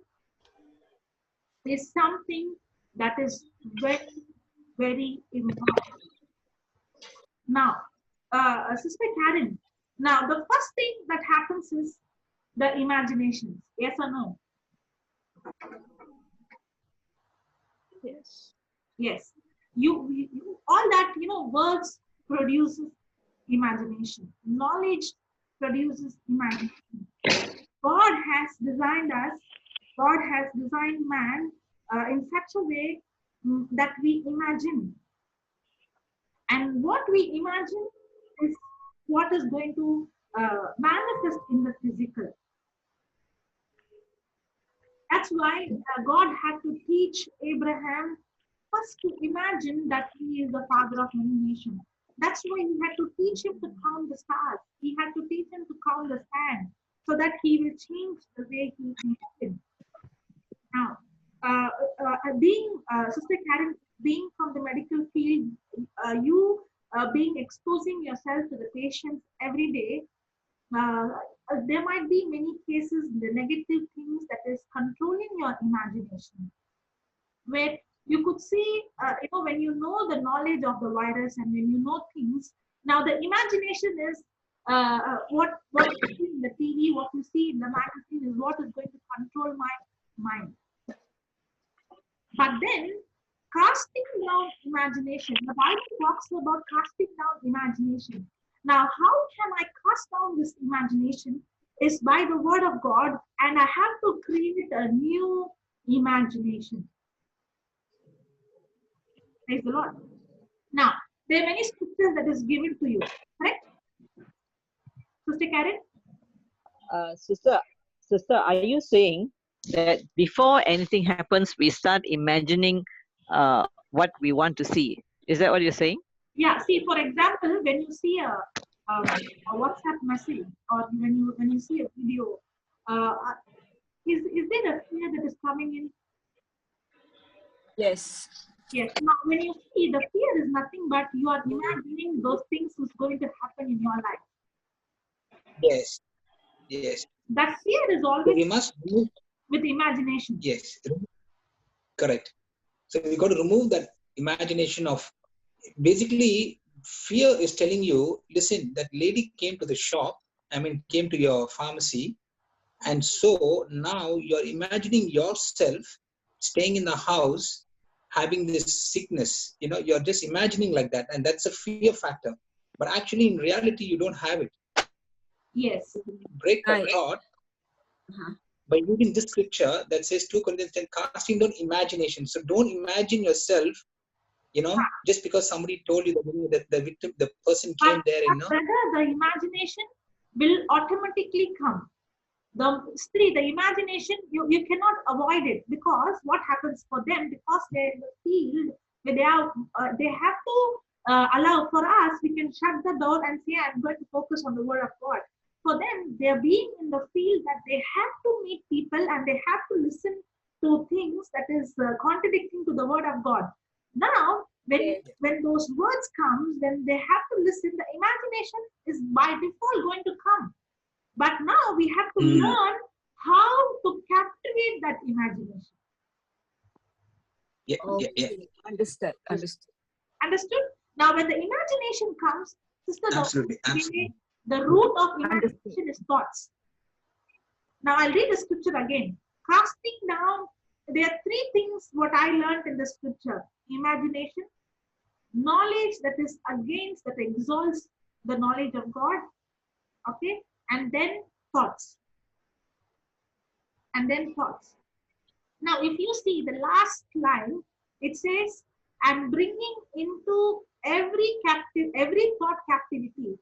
is something that is very, very important. Now, Sister Karen, now the first thing that happens is the imaginations. Yes or no? Yes. Yes. You all that, words produces imagination. Knowledge produces imagination. God has designed us, God has designed man in such a way that we imagine. And what we imagine is what is going to manifest in the physical. That's why God had to teach Abraham first to imagine that he is the father of many nations. That's why he had to teach him to count the stars. He had to teach him to count the sand so that he will change the way he imagined. Now, Sister Karen, being from the medical field, you being exposing yourself to the patients every day, there might be many cases, the negative things that is controlling your imagination. where you could see, when you know the knowledge of the virus and when you know things, now the imagination is what you see in the TV, what you see in the magazine is what is going to control my mind. But then, casting down imagination, the Bible talks about casting down imagination. Now, how can I cast down this imagination? Is by the word of God, and I have to create a new imagination. Praise the Lord. Now, there are many scriptures that is given to you, correct? Sister Karen? Sister, are you saying that before anything happens, we start imagining what we want to see? Is that what you're saying? Yeah. See, for example, when you see a WhatsApp message or when you see a video, is there a fear that is coming in? Yes. Yes. Now, when you see, the fear is nothing but you are imagining those things which going to happen in your life. Yes. Yes. That fear is So always we must remove. with imagination. Yes. Correct. So we got to remove that imagination of. Basically, fear is telling you, listen, that lady came to the shop, came to your pharmacy, and so now you're imagining yourself staying in the house, having this sickness, you're just imagining like that, and that's a fear factor. But actually, in reality, you don't have it. Yes. Break that Right. thought by using this scripture that says 2 Corinthians 10, casting down imagination. So don't imagine yourself, just because somebody told you that the victim, the person came there, Brother, the imagination will automatically come. The imagination, you cannot avoid it, because what happens for them, because they're in the field where they have to allow. For us, we can shut the door and say, I'm going to focus on the word of God. For them, they're being in the field that they have to meet people and they have to listen to things that is contradicting to the word of God. Now, when those words come, then they have to listen. The imagination is by default going to come. But now we have to learn how to captivate that imagination. Yeah. Understood. Understood? Now, when the imagination comes, sister, Absolutely. The root of imagination is thoughts. Now, I'll read the scripture again. Casting down, there are three things what I learned in the scripture. Imagination, knowledge that is against, that exalts the knowledge of God, okay, and then thoughts. Now, if you see the last line, it says, "I'm bringing into every thought captivity."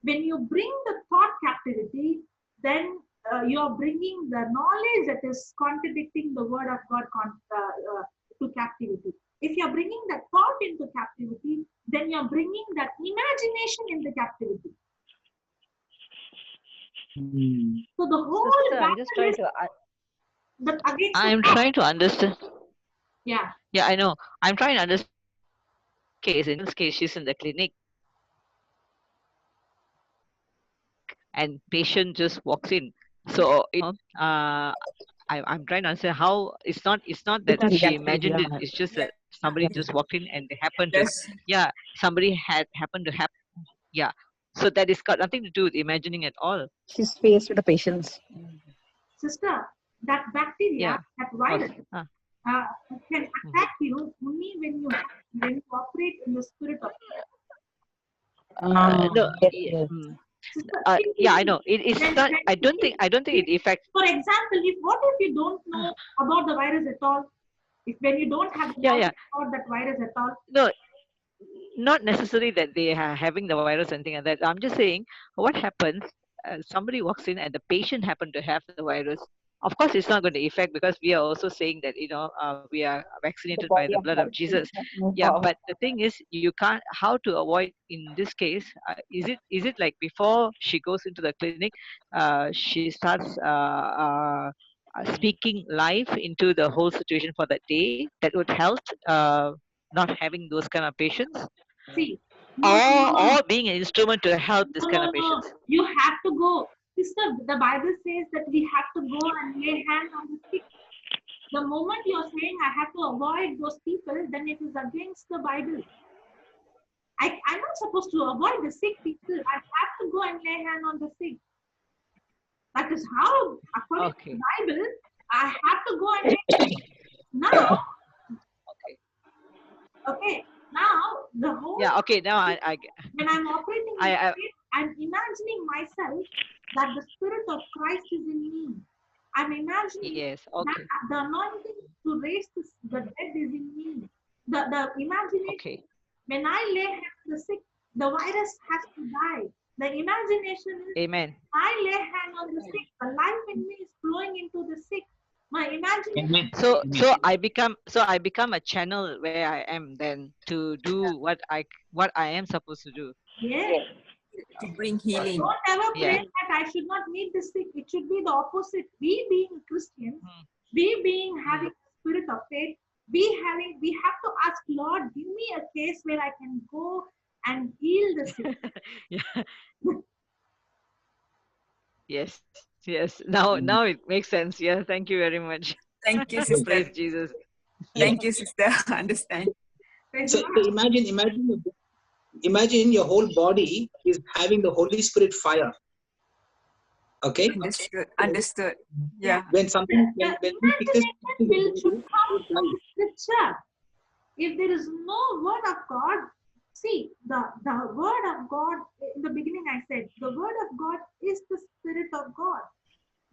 When you bring the thought captivity, then you're bringing the knowledge that is contradicting the word of God to captivity. If you're bringing that thought into captivity, then you're bringing that imagination into captivity. So the whole Sister, I'm just trying to. I'm trying to understand. Yeah. Yeah, I know. I'm trying to understand. In this case, she's in the clinic, and patient just walks in. So I'm trying to understand how it's not that she imagined it. It's just that somebody just walked in and they happened to. Yes. Yeah, somebody had happened to happen. Yeah, so that is got nothing to do with imagining at all. She's faced with the patients. Sister, that bacteria, that virus, can attack you only when you operate in the spirit of No, Yes. yeah, I know. It's not. I don't think it affects. For example, what if you don't know about the virus at all? When you don't have knowledge about that virus at all? No, not necessarily that they are having the virus or anything like that. I'm just saying, what happens? Somebody walks in and the patient happened to have the virus. Of course, it's not going to affect, because we are also saying that we are vaccinated by the blood of Jesus. Yeah, but the thing is, you can't. How to avoid in this case? Is it like before she goes into the clinic, she starts speaking live into the whole situation for that day? That would help. Not having those kind of patients. See, or being an instrument to help this kind of patients. You have to go. Sister, the Bible says that we have to go and lay hands on the sick. The moment you're saying I have to avoid those people, then it is against the Bible. I'm not supposed to avoid the sick people. I have to go and lay hand on the sick. That is how, according to the Bible, I have to go and lay hand. Now, okay, now the whole Now I when I'm operating in faith, I'm imagining myself that the Spirit of Christ is in me. I'm imagining that the anointing to raise the dead is in me. The imagination, when I lay hands on the sick, the virus has to die. The imagination is, I lay hand on the sick, the life in me is flowing into the sick. My imagination. So I become a channel where I am then to do what I am supposed to do. Yes. To bring healing. Don't ever pray that I should not meet the sick. It should be the opposite. We being Christians, we being having the spirit of faith, we have to ask Lord, give me a case where I can go and heal the sick. Yes. Now it makes sense. Yeah. Thank you very much. Thank you, sister. Praise Jesus. Thank you, sister. Understand. So imagine your whole body is having the Holy Spirit fire. Okay. Understood. Yeah. When something should come from Scripture. If there is no word of God, see the word of God. In the beginning, I said the word of God is the Spirit of God.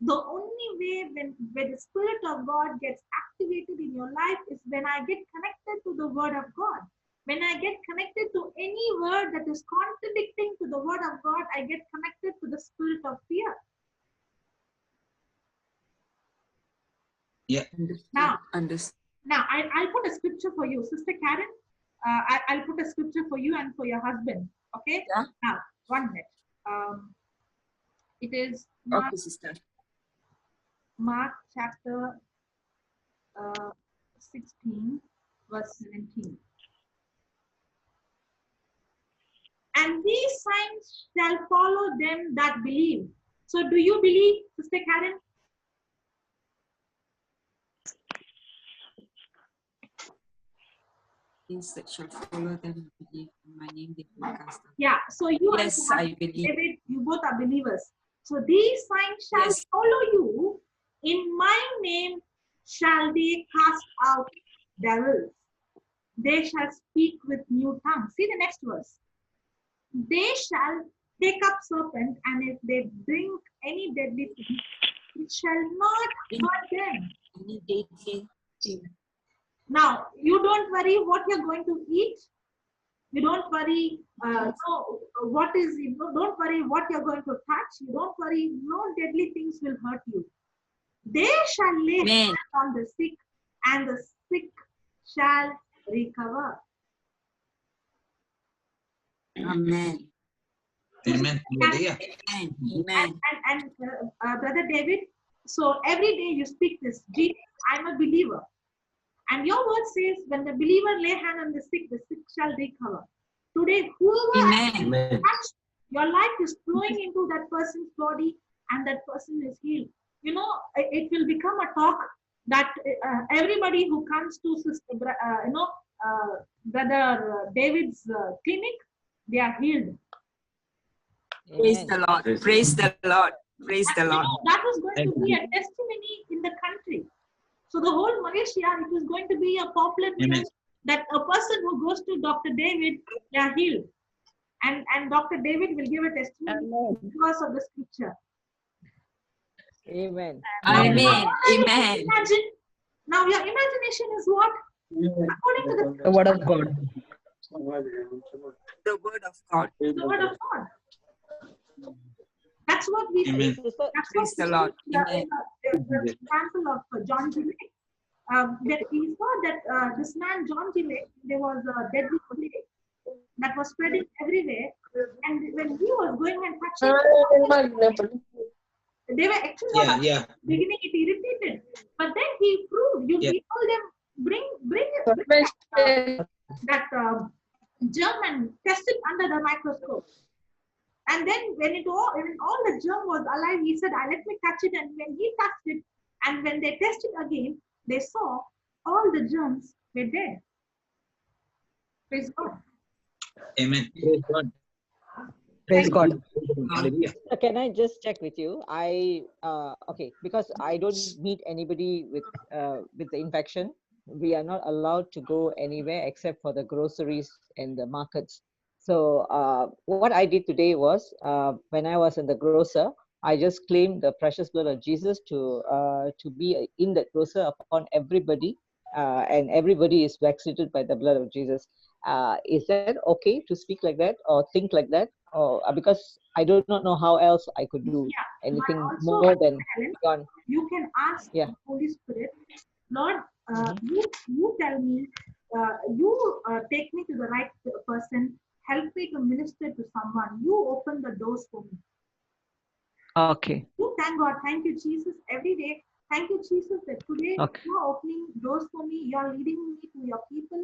The only way when the Spirit of God gets activated in your life is when I get connected to the word of God. When I get connected to any word that is contradicting to the word of God, I get connected to the spirit of fear. Yeah. Now I'll put a scripture for you, Sister Karen. I'll put a scripture for you and for your husband. Okay. Yeah. Now, 1 minute. It is Mark, sister. Mark chapter 16, verse 17. And these signs shall follow them that believe. So do you believe, Sister Karen? Things that shall follow them believe in my name they will cast out. Yeah, so you yes, and I believe. David, you both are believers. So these signs shall follow you. In my name shall they cast out devils. They shall speak with new tongues. See the next verse. They shall take up serpent, and if they drink any deadly thing, it shall not hurt them. Any deadly thing. Now, you don't worry what you're going to eat. You don't worry don't worry what you're going to touch. You don't worry, no deadly things will hurt you. They shall lay hands on the sick, and the sick shall recover. Amen. Amen. Amen. And Brother David, so every day you speak this, Jesus, I'm a believer. And your word says, when the believer lay hand on the sick shall recover. Today, whoever touched, your life is flowing into that person's body, and that person is healed. You know, it will become a talk that everybody who comes to Brother David's clinic, they are healed. Praise the Lord. Praise the Lord. Praise the Lord. That was going to be a testimony in the country. So the whole Malaysia, it was going to be a popular news that a person who goes to Dr. David, they are healed. And Dr. David will give a testimony because of the scripture. Amen. Amen. Amen. Now your imagination is what? According to the word of God. The word of God. The word of God. That's what we see. Praise the Lord. Amen. The example of John Gillett. That he saw that this man John Gillett, there was a deadly plague that was spreading everywhere, and when he was going and touching, they were actually beginning it irritated, but then he proved. You told them bring that germ and test it under the microscope. And then when all the germ was alive, he said, let me touch it. And when he touched it, and when they tested again, they saw all the germs were dead. Praise God. Amen. Praise God. Praise God. Hallelujah. Can I just check with you? Okay, because I don't meet anybody with the infection. We are not allowed to go anywhere except for the groceries and the markets. So what I did today was, when I was in the grocer, I just claimed the precious blood of Jesus to be in the grocer upon everybody, and everybody is vaccinated by the blood of Jesus. Is that okay to speak like that or think like that? Or because I do not know how else I could do Yeah, anything but also, more than Helen, beyond. you can ask Yeah. the Holy Spirit, Lord, Mhm. you tell me, you take me to the right person, help me to minister to someone. You open the doors for me. Okay. You thank God, thank you, Jesus, every day. Thank you, Jesus, that today Okay. you are opening doors for me. You are leading me to your people.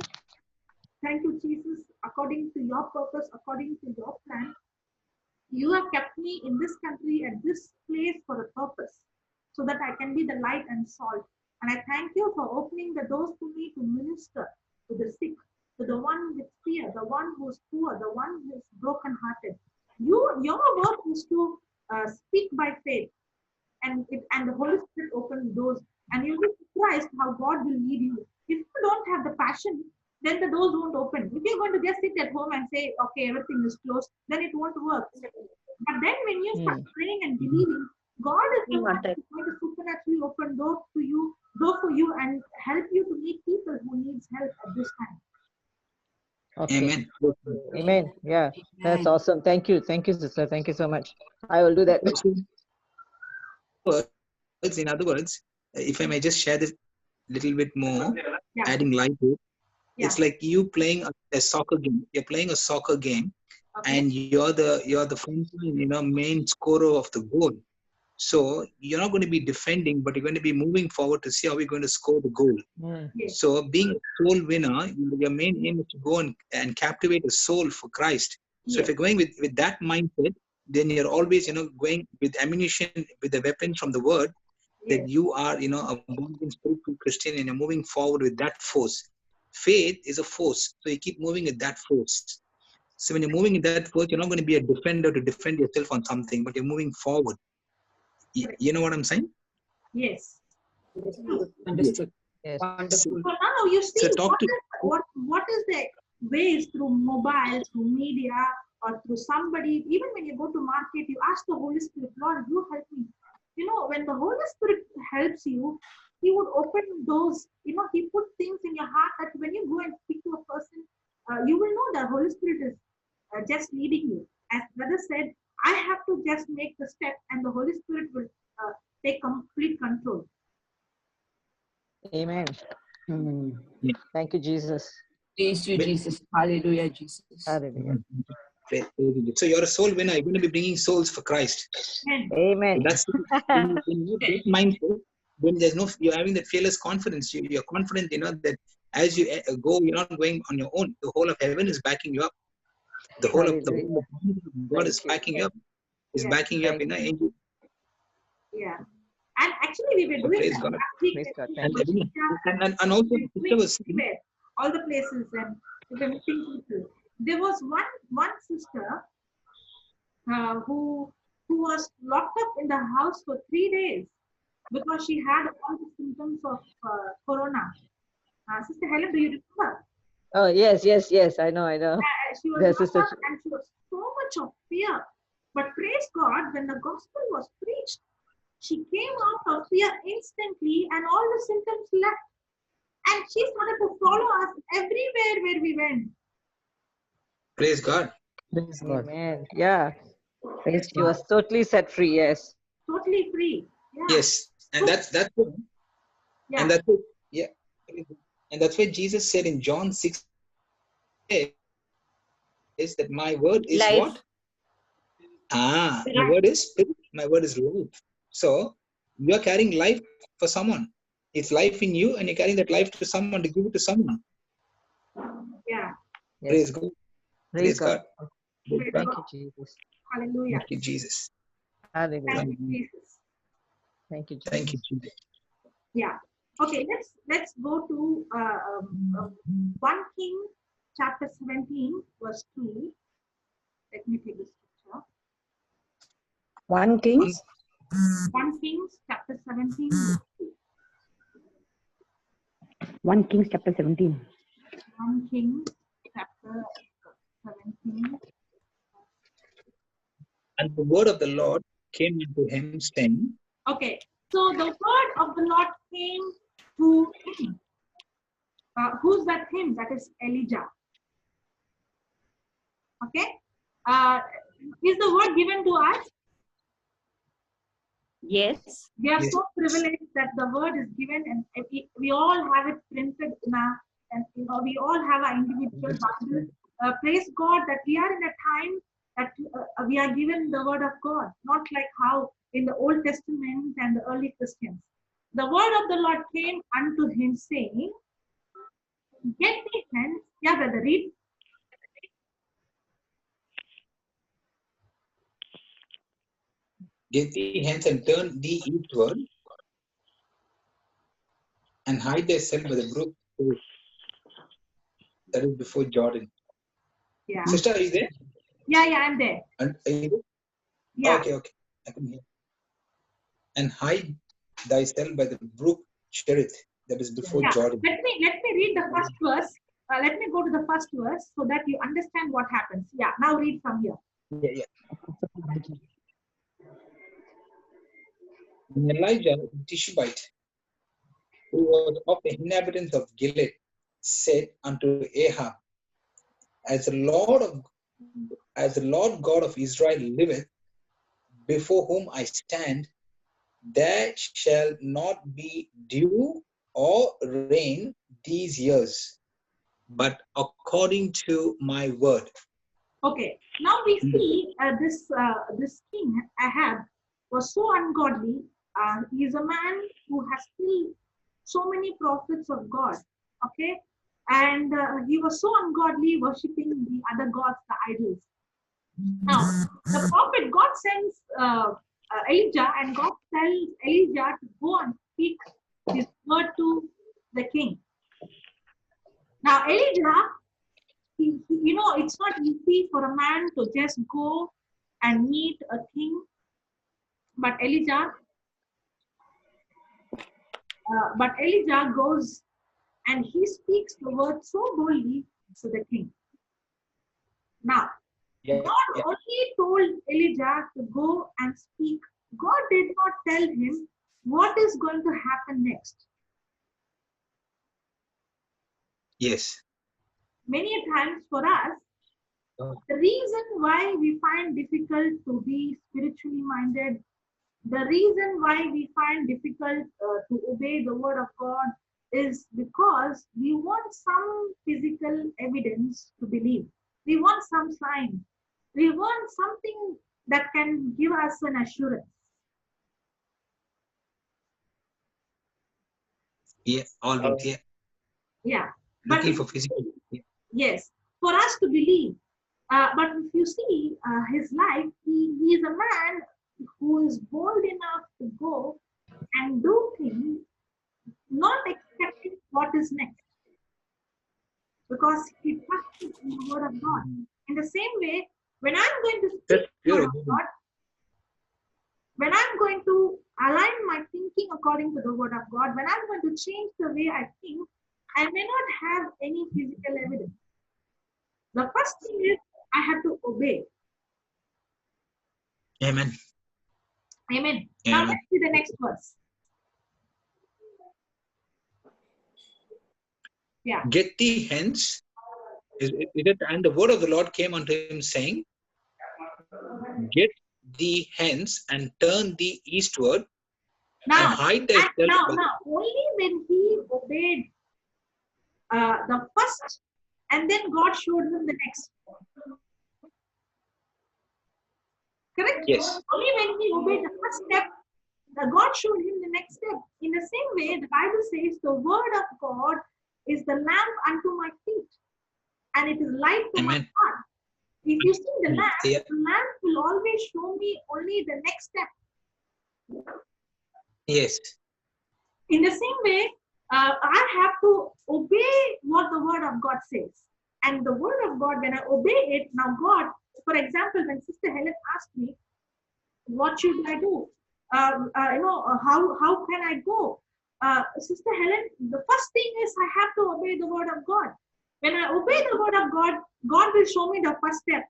Thank you, Jesus, according to your purpose, according to your plan. You have kept me in this country at this place for a purpose, so that I can be the light and salt. And I thank you for opening the doors to me to minister to the sick, to the one with fear, the one who's poor, the one who's brokenhearted. Your work is to speak by faith, and the Holy Spirit opens doors, and you'll be surprised how God will lead you. If you don't have the passion, then the doors won't open. If you're going to just sit at home and say, okay, everything is closed, then it won't work. But then when you start praying and believing, God is the one who's going to supernaturally open door for you and help you to meet people who needs help at this time. Okay. Amen. Amen. Yeah, that's awesome. Thank you, sister. Thank you so much. I will do that. In other words, if I may just share this little bit more, Yeah. adding light to it, Yeah. it's like you playing a soccer game. You're playing a soccer game, and you're the front line, main scorer of the goal. So you're not going to be defending, but you're going to be moving forward to see how we're going to score the goal. Yes. So being a soul winner, your main aim is to go and captivate a soul for Christ. So if you're going with that mindset, then you're always, going with ammunition, with the weapons from the word, that you are, a born-again spiritual Christian, and you're moving forward with that force. Faith is a force. So you keep moving with that force. So when you're moving in that force, you're not going to be a defender to defend yourself on something, but you're moving forward. You know what I'm saying? Yes. Understood. Yes. Wonderful. So now you see So talk what is the ways through mobile, through media, or through somebody. Even when you go to market, you ask the Holy Spirit, Lord, you help me. When the Holy Spirit helps you, He would open doors. He put things in your heart that when you go and speak to a person, you will know the Holy Spirit is just leading you. As brother said, I have to just make the step, and the Holy Spirit will take complete control. Amen. Thank you, Jesus. Praise you, Jesus. Hallelujah, Jesus. Hallelujah. So you're a soul winner. You're going to be bringing souls for Christ. Amen. That's when you get mindful. When you're having that fearless confidence. You're confident, that as you go, you're not going on your own. The whole of heaven is backing you up. The whole of God is backing you up. Is backing you up. Angel. Yeah. And actually, we were doing Praise that God. last week. Praise God. And also, sister was all the places, and we were meeting people. There was one sister who was locked up in the house for 3 days because she had all the symptoms of corona. Sister Helen, do you remember? Oh, yes. I know. She was locked up, and she was so much of fear. But praise God, when the gospel was preached, she came out of fear instantly, and all the symptoms left. And she started to follow us everywhere where we went. Praise God. Praise God. Amen. Yeah. She was totally set free. Yes. Totally free. Yeah. Yes, and that's it. Yeah. And that's it. Yeah, and that's why Jesus said in John 6, is that my word is Life. what? My word is spirit. My word is life. So you are carrying life for someone. It's life in you, and you're carrying that life to someone, to give it to someone. Yeah. Yes. Praise God. Praise God. Thank you, Jesus. Hallelujah. Thank you, Jesus. Hallelujah. Thank you, Jesus. Thank you, Jesus. Thank you, Jesus. Yeah. Okay, let's go to 1 King chapter 17 verse 2. Let me take the scripture. 1 Kings. 1 Kings chapter 17 verse 2. 1 Kings chapter 17. 1 King chapter 17. And the word of the Lord came unto him, saying, Okay, so the word of the Lord came to him. Who's that him? That is Elijah. Okay, is the word given to us? Yes. We are Yes. so privileged that the word is given, and we all have it printed in our, and we all have our individual Bible. Praise God that we are in a time that we are given the word of God, not like how in the Old Testament and the early Christians. The word of the Lord came unto him, saying, "Get thee hence." Yeah, brother, read. Get thee hence and turn thee eastward, and hide thyself by the brook that is before Jordan. Yeah. Sister, are you there? Yeah, I'm there. And are you there? Yeah. Okay. I can hear. And hide thyself by the brook Cherith that is before Yeah. Jordan. Let me read the first verse. Let me go to the first verse so that you understand what happens. Yeah. Now read from here. Yeah. And Elijah the Tishbite, who was of the inhabitants of Gilead, said unto Ahab, As the Lord God of Israel liveth, before whom I stand, there shall not be dew or rain these years, but according to my word. Okay. Now we see this king Ahab was so ungodly. He is a man who has killed so many prophets of God. Okay, and he was so ungodly, worshipping the other gods, the idols. Now, the prophet, God sends Elijah, and God tells Elijah to go and speak his word to the king. Now, Elijah, it's not easy for a man to just go and meet a king, but Elijah goes and he speaks the word so boldly to the king. Now, God only told Elijah to go and speak. God did not tell him what is going to happen next. Yes. Many times for us, the reason why we find difficult to be spiritually minded, the reason why we find difficult to obey the word of God is because we want some physical evidence to believe. We want some sign. We want something that can give us an assurance. Yeah, always. Yeah. Yeah. But Looking for physical. Yeah. yes, for us to believe. But if you see his life, he is a man who is bold enough to go and do things, not expecting what is next, because he trusted in the word of God. In the same way, when I'm going to speak the word of God, when I'm going to align my thinking according to the word of God, when I'm going to change the way I think, I may not have any physical evidence. The first thing is I have to obey. Amen. Amen. Now let's see the next verse. Yeah. Get thee hence. And the word of the Lord came unto him, saying, Get thee hence and turn thee eastward, Now, and hide thyself. now, only when he obeyed the first, and then God showed him the next. Correct? Yes. Only when he obeyed the first step, God showed him the next step. In the same way, the Bible says, the word of God is the lamp unto my feet, and it is light to my path. If you see the lamp will always show me only the next step. Yes. In the same way, I have to obey what the word of God says. And the word of God, when I obey it, now God, for example, when Sister Helen asked me, what should I do? How can I go? Sister Helen, the first thing is I have to obey the word of God. When I obey the word of God, God will show me the first step.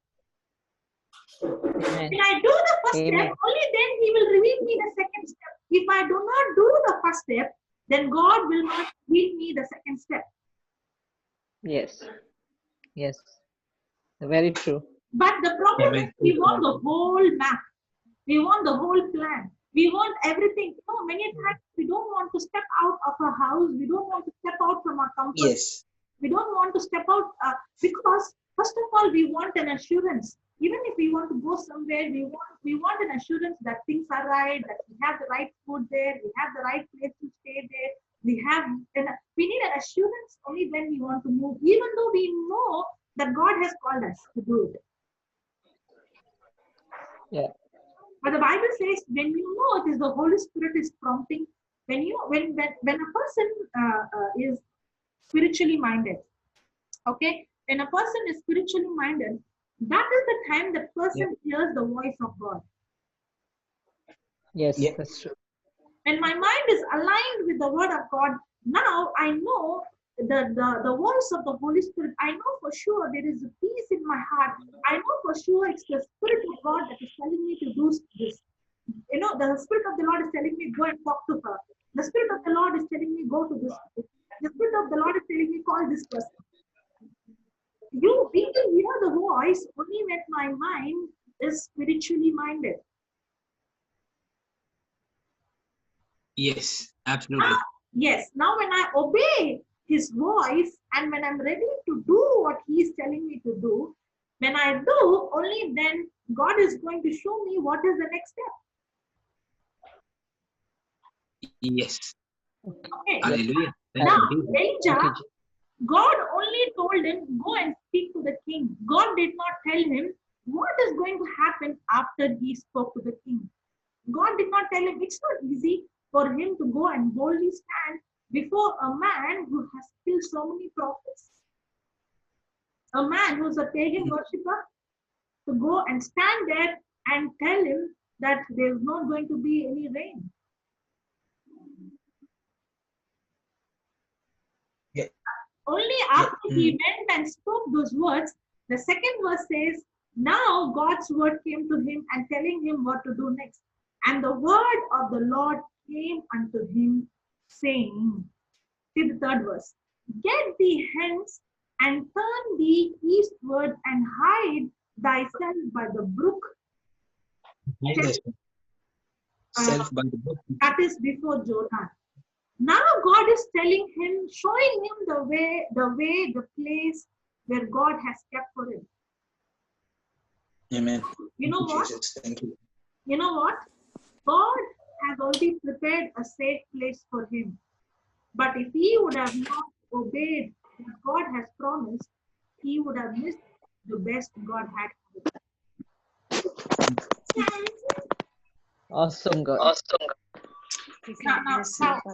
Amen. When I do the first Amen. step, only then He will reveal me the second step. If I do not do the first step, then God will not reveal me the second step. Yes. Yes. Very true. But the problem is Amen. we want the whole map. We want the whole plan. We want everything. You know, many times we don't want to step out of our house. We don't want to step out from our comfort. Yes. We don't want to step out because, first of all, we want an assurance. Even if we want to go somewhere, we want an assurance that things are right, that we have the right food there, we have the right place to stay there. We need an assurance only when we want to move, even though we know that God has called us to do it. Yeah. But the Bible says, when you know it is the Holy Spirit is prompting, when a person is spiritually minded, okay, when a person is spiritually minded, that is the time that person hears the voice of God. Yes, Yeah. that's true. And my mind is aligned with the word of God. Now I know the voice of the Holy Spirit. I know for sure there is a peace in my heart. I know for sure it's the Spirit of God that is telling me to do this. You know, the Spirit of the Lord is telling me go and talk to her. The Spirit of the Lord is telling me go to this place. The Spirit of the Lord is telling me call this person. We will hear the voice only when my mind is spiritually minded. Yes, absolutely. Yes. Now when I obey His voice and when I'm ready to do what He is telling me to do, when I do, only then God is going to show me what is the next step. Yes. Okay. Hallelujah. Thank Now, you, Jesus. Elijah, God only told him, go and speak to the king. God did not tell him what is going to happen after he spoke to the king. God did not tell him. It's not easy for him to go and boldly stand before a man who has killed so many prophets. A man who's a pagan worshipper, to go and stand there and tell him that there's not going to be any rain. Yeah. Only after he went and spoke those words, the second verse says, now God's word came to him and telling him what to do next. And the word of the Lord came unto him, saying, see the third verse, get thee hence and turn thee eastward and hide thyself by the brook. Self by the book. That is before Jordan. Now God is telling him, showing him the place where God has kept for him. Amen. You know what? Jesus, thank you. You know what? God has already prepared a safe place for him. But if he would have not obeyed what God has promised, he would have missed the best God had for him. Awesome, God. Now,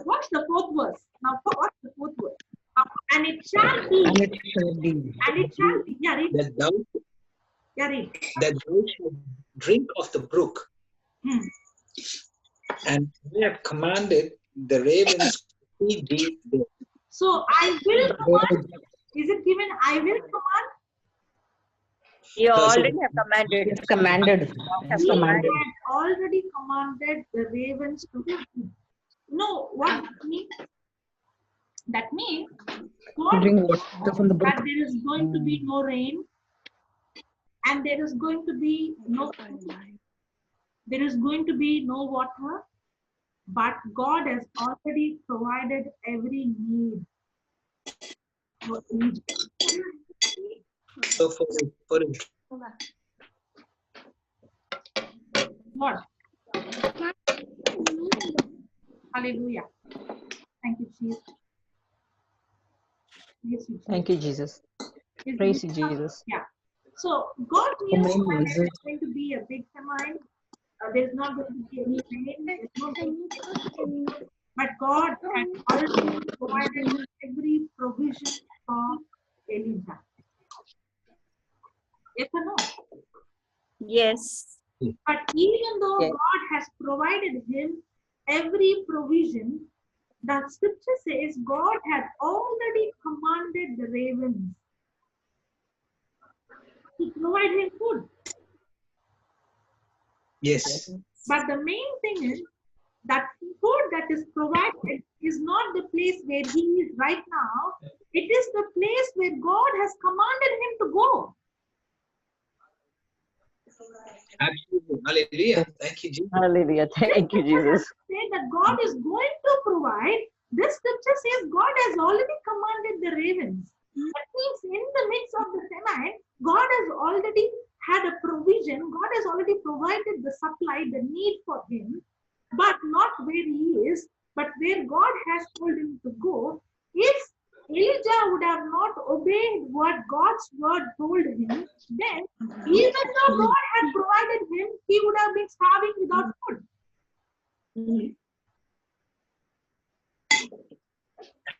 watch the fourth verse. Now, watch the fourth verse. And it shall be. And it shall be. And it shall be. Yeah, read. That thou, Yeah, read. that thou shalt drink of the brook. And I have commanded the ravens to feed thee there. So I will command. Is it given? I will command. You No, so- already have commanded. It's commanded. Have He commanded. had already commanded the ravens to feed. No, what that means? That means God Drink water from the brook. that there is going to be no rain and there is going to be no food. There is going to be no water, but God has already provided every need for Egypt. So for it. What? Hallelujah. Thank you, Jesus. Praise you, Thank you, Jesus. Jesus. Praise you, Jesus. Yeah. So God knew that there is going to be a big famine. There's not going to be any rain. There's not going to be any food. But God had already provided provided every provision for Elijah. Yes or no? Yes. But even though Yes. God has provided him every provision, the scripture says God had already commanded the ravens to provide him food. Yes. But the main thing is that food that is provided is not the place where he is right now. It is the place where God has commanded him to go. Absolutely. Hallelujah. Thank you, Jesus. Hallelujah. Thank you, Jesus. Say that God is going to provide. This scripture says God has already commanded the ravens. That means in the midst of the famine, God has already had a provision. God has already provided the supply, the need for him, but not where he is, but where God has told him to go. If Elijah would have not obeyed what God's word told him, then even though God had provided him, he would have been starving without food.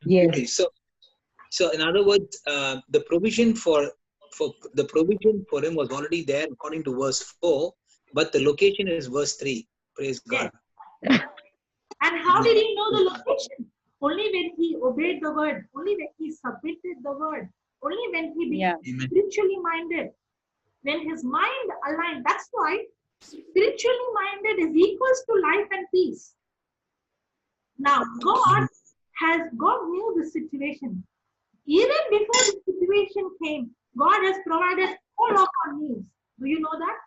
Yes. So in other words, the provision for him was already there according to verse 4, but the location is verse 3. Praise God. And how did he know the location? Only when he obeyed the word, only when he submitted the word, only when he became spiritually minded, when his mind aligned. That's why spiritually minded is equals to life and peace. Now, God knew the situation. Even before the situation came, God has provided all of our needs. Do you know that?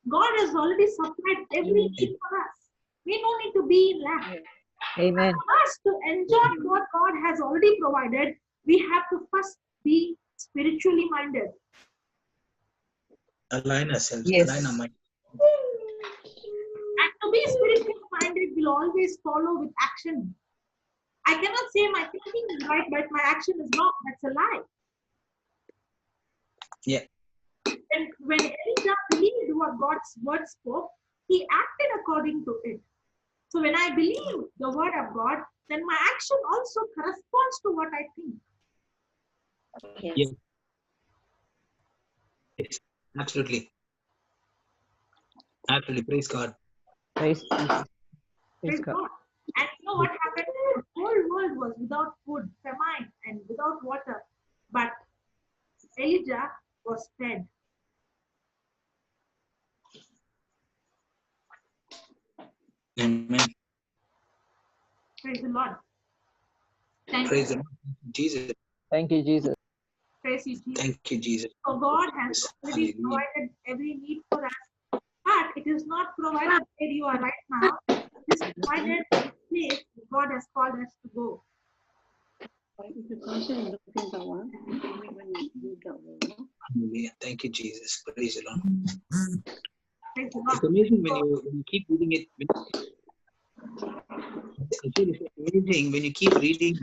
God has already supplied every need for us. We don't need to be in lack. Amen. For us to enjoy what God has already provided, we have to first be spiritually minded. Align ourselves. Yes. Align our mind. And to be spiritually minded will always follow with action. I cannot say my thinking is right, but my action is wrong. That's a lie. Yeah. And when Elijah believed what God's word spoke, he acted according to it. So when I believe the word of God, then my action also corresponds to what I think. Yes. Yes. Absolutely. Absolutely. Praise God. Praise Jesus. Praise God. And you know what happened? The whole world was without food, famine, and without water. But Elijah was fed. Amen. Praise the Lord. Thank Praise you. the Lord. Jesus. Thank you, Jesus. Praise you, Jesus. Thank you, Jesus. So God has already provided every need for us. But it is not provided where you are right now. It is provided in the place God has called us to go. Hallelujah. Thank you, Jesus. Praise the Lord. Praise the It's Lord. amazing when you keep reading it. It's amazing when you keep reading,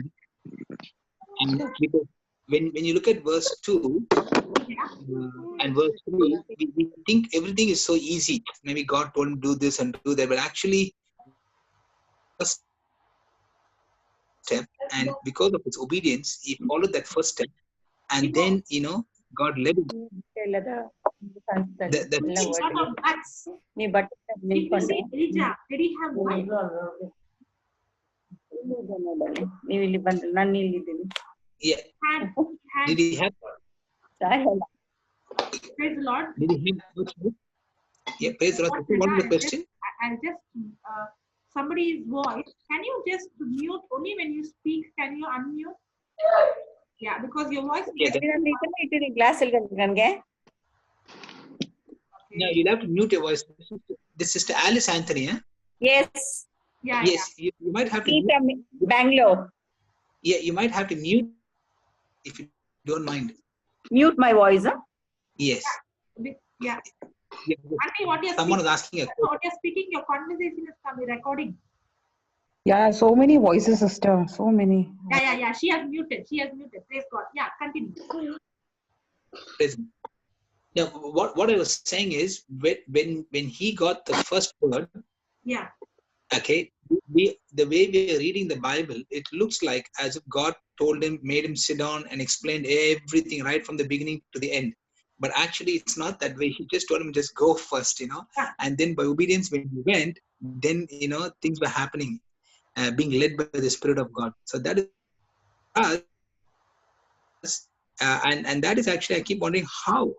and because when you look at verse 2 and verse 3, we think everything is so easy. Maybe God told him to do this and do that, but actually, first step, and because of his obedience, he followed that first step, and then God led him. It's not of guts. If you say Elijah, did he have wife? Yeah. Had Did he have? praise the Lord. Did he have? Yeah. Praise the Lord. What was the question? I'll just somebody's voice. Can you just mute only when you speak? Can you unmute? Yeah, because your voice. No, you'll have to mute your voice. This is Sister Alice Anthony, eh? Yes. Yeah. Yes, you might have to. From Bangalore. Yeah, you might have to mute if you don't mind. Mute my voice, huh? Yes. Yeah. Yeah, Auntie, what you're someone speaking, is asking a question. what you're speaking, your conversation is coming recording. Yeah, so many voices, sister. So many. Yeah. She has muted. Praise God. Yeah, continue. Yeah, what I was saying is when he got the first word, yeah, Okay, the way we are reading the Bible, it looks like as if God told him, made him sit down and explained everything right from the beginning to the end. But actually, it's not that way. He just told him, just go first, and then by obedience, when he went, then, things were happening, being led by the Spirit of God. So that is us. And that is actually, I keep wondering how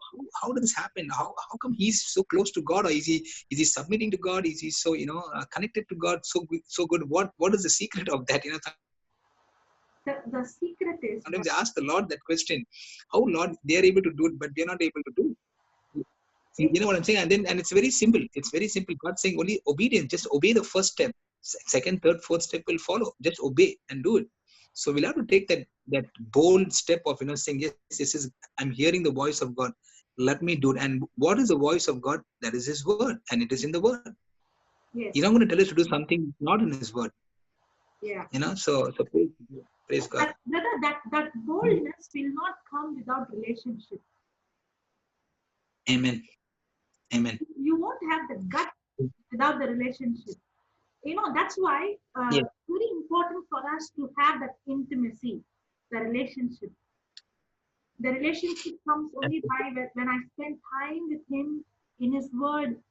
did this happen? How come he's so close to God, or is he submitting to God? Is he so connected to God so good? What is the secret of that? The secret is Sometimes they ask the Lord that question: how, Lord, they are able to do it, but we are not able to do it? You know what I'm saying? And it's very simple. It's very simple. God saying only obedience. Just obey the first step. Second, third, fourth step will follow. Just obey and do it. So we'll have to take that bold step of saying, yes, this is, I'm hearing the voice of God. Let me do it. And what is the voice of God? That is His word, and it is in the word. Yes. He's not going to tell us to do something not in His word. Yeah. So praise God. That boldness will not come without relationship. Amen. Amen. You won't have the gut without the relationship. That's why very important for us to have that intimacy, the relationship. The relationship comes only by when I spend time with Him in His word,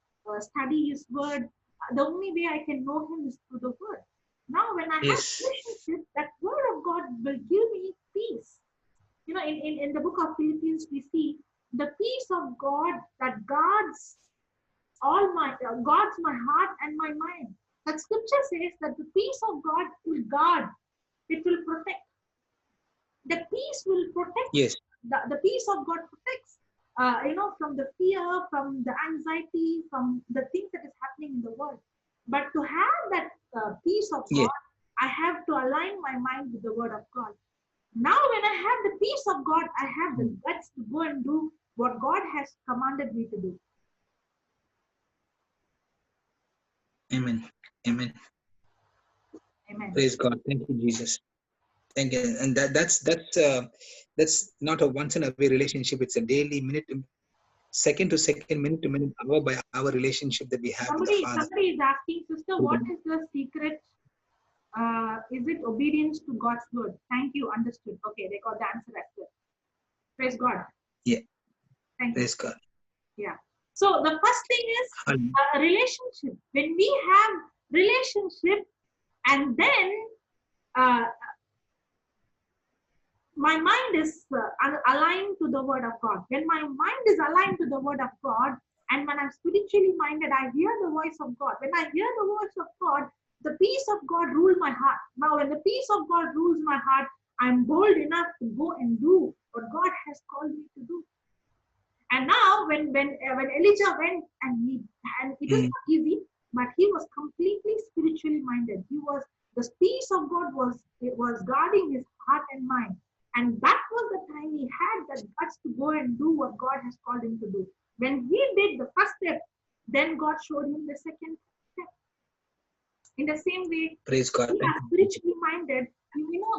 study His word. The only way I can know Him is through the word. Now, when I have relationship, that word of God will give me peace. In the book of Philippians, we see the peace of God that guards guards my heart and my mind. That scripture says that the peace of God will guard, it will protect. The peace will protect. Yes. The peace of God protects, from the fear, from the anxiety, from the things that is happening in the world. But to have that peace of God, I have to align my mind with the word of God. Now, when I have the peace of God, I have the guts to go and do what God has commanded me to do. Amen. Amen. Amen. Praise God. Thank you, Jesus. Thank you. And that's not a once in a way relationship. It's a daily, second to second, minute to minute, hour by hour relationship that we have with the Father. Somebody is asking, sister, what is the secret? Is it obedience to God's word? Thank you. Understood. Okay, they got the answer as well. Praise God. Yeah. Thank Praise you. God. Yeah. So the first thing is a relationship. When we have relationship, and then my mind is aligned to the word of God. When my mind is aligned to the word of God, and when I'm spiritually minded, I hear the voice of God. When I hear the voice of God, the peace of God rules my heart. Now, when the peace of God rules my heart, I'm bold enough to go and do what God has called me to do. And now, when Elijah went and it was not easy, but he was completely spiritually minded. The peace of God was guarding his heart and mind. And that was the time he had the guts to go and do what God has called him to do. When he did the first step, then God showed him the second step. In the same way, praise God. We are spiritually minded.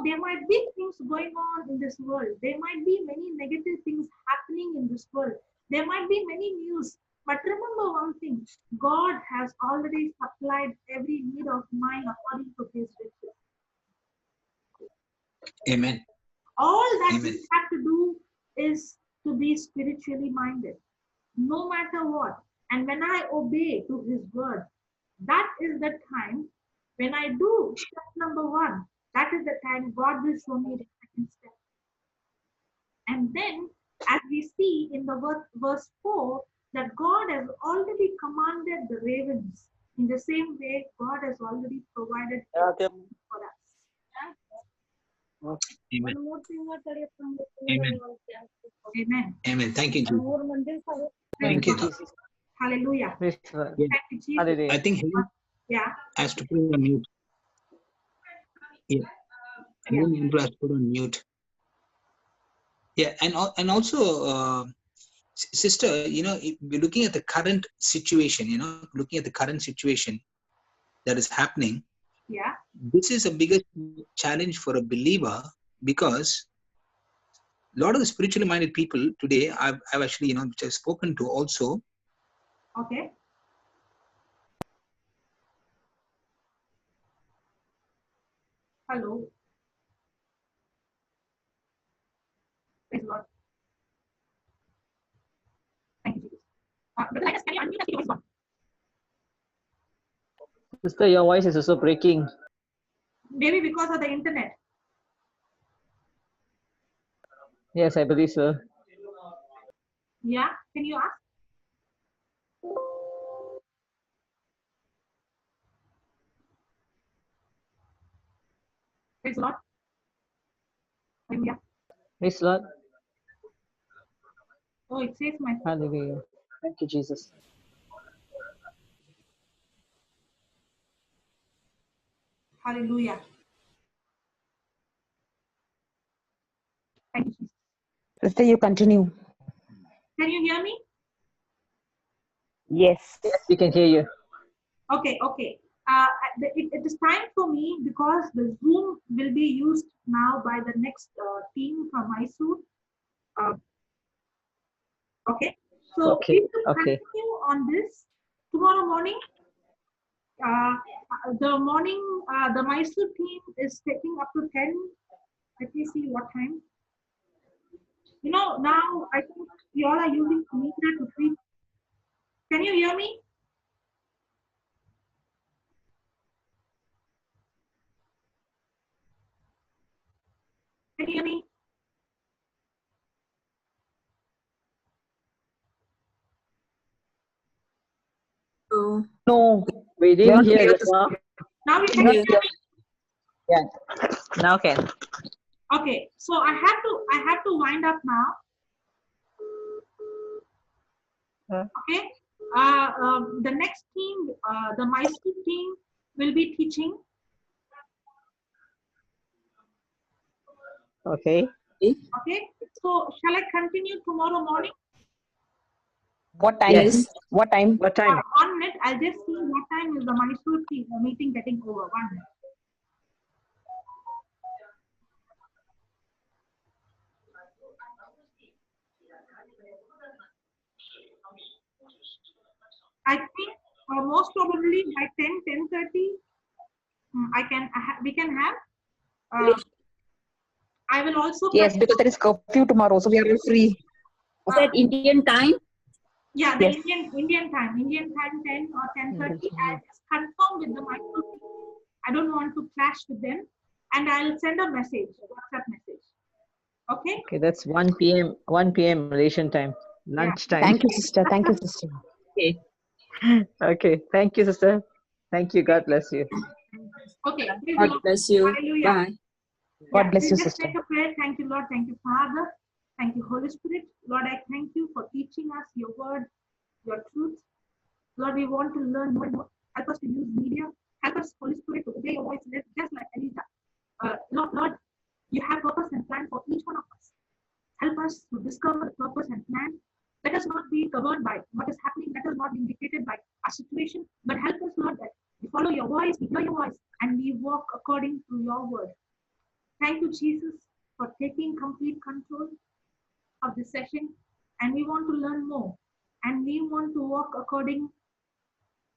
There might be things going on in this world. There might be many negative things happening in this world. There might be many news. But remember one thing, God has already supplied every need of mine according to His riches. Amen. All that we have to do is to be spiritually minded, no matter what. And when I obey to His word, that is the time when I do step number 1. That is the time God will show me the second step. And then, as we see in the verse 4, that God has already commanded the ravens. In the same way, God has already provided for us. Amen. Amen. Amen. Amen. Thank you, Jesus. Thank you, Jesus. Hallelujah. Praise Thank you, Jesus. Hallelujah. I think he has to put on mute. Yeah. Andrew has to put on mute. Yeah, and also, sister, we're looking at the current situation. Looking at the current situation that is happening. Yeah. This is a biggest challenge for a believer, because a lot of the spiritually minded people today, I've actually, which I've spoken to also. Okay. Hello. Praise the Lord. Thank you, Jesus. Brother Linus, can you unmute us? Your voice gone. Sister, your voice is also breaking. Maybe because of the internet. Yes, I believe so. Yeah, can you ask? Praise the Lord. Hallelujah. Praise the Lord. Oh, it says my. Hallelujah. Thank you, Jesus. Hallelujah. Thank you, Jesus. Sister, you continue. Can you hear me? Yes. Yes, we can hear you. Okay, okay. It is time for me because the Zoom will be used now by the next team from Mysore. Okay, so Okay, we will okay. continue on this tomorrow morning. The Mysore team is taking up to 10. Let me see what time. You know, now I think you all are using media to preach. Can you hear me? Can you hear me? No. We didn't not hear clear. just now. Now we can hear me. Yeah. Now can. Okay, so I have to wind up now. Okay. The next team, the Mysore team, will be teaching. Okay. Okay. So shall I continue tomorrow morning? What time? Yes. What time? What time? 1 minute. I'll just see what time is the Mysore team meeting getting over. 1 minute. I think most probably by 10:30, we can have. I will also. Yes, because there is curfew tomorrow, so we are all free. Is that Indian time? Yeah, the Yes. Indian time 10 or 10:30. I'll just confirm with the Mysore team. I don't want to clash with them, and I'll send a message, WhatsApp message. Okay. Okay, that's 1 p.m. 1 p.m. Malaysian time. Lunchtime. Thank you, sister. Thank you, sister. Okay. Okay. Thank you, sister. Thank you. God bless you. Okay. Praise the God Lord. bless you. Hallelujah. Bye. God bless you, Just sister. make a prayer. Thank you, Lord. Thank you, Father. Thank you, Holy Spirit. Lord, I thank you for teaching us your word, your truth. Lord, we want to learn more and more. Help us to use media. Help us, Holy Spirit, to obey your voice, just like Elisa. Lord, you have purpose and plan for each one of us. Help us to discover the purpose and plan. Let us not be governed by what is happening. Let us not be dictated by our situation. But help us, Lord, that we follow your voice, we hear your voice, and we walk according to your word. Thank you, Jesus, for taking complete control of this session. And we want to learn more. And we want to walk according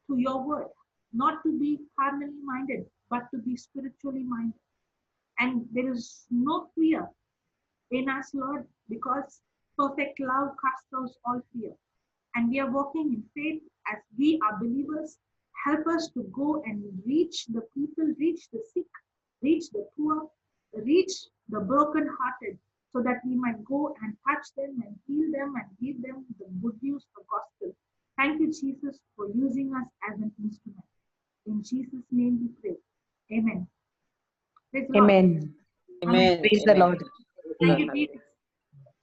to your word. Not to be carnally minded, but to be spiritually minded. And there is no fear in us, Lord, because perfect love casts out all fear. And we are walking in faith as we are believers. Help us to go and reach the people, reach the sick, reach the poor, reach the brokenhearted, so that we might go and touch them and heal them and give them the good news of the gospel. Thank you, Jesus, for using us as an instrument. In Jesus' name we pray. Amen. Praise the Lord. Amen. Amen. Praise the Amen. Lord. Thank you, Jesus.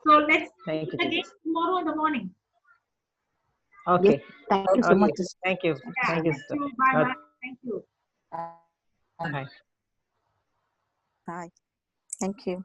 So let's Thank you, meet again Jesus. tomorrow in the morning. Okay. Thank you so Okay. much, sister. Thank you. Yeah, Thank you, thank sister. you. Bye God- bye. Thank you. Bye. Bye. Thank you.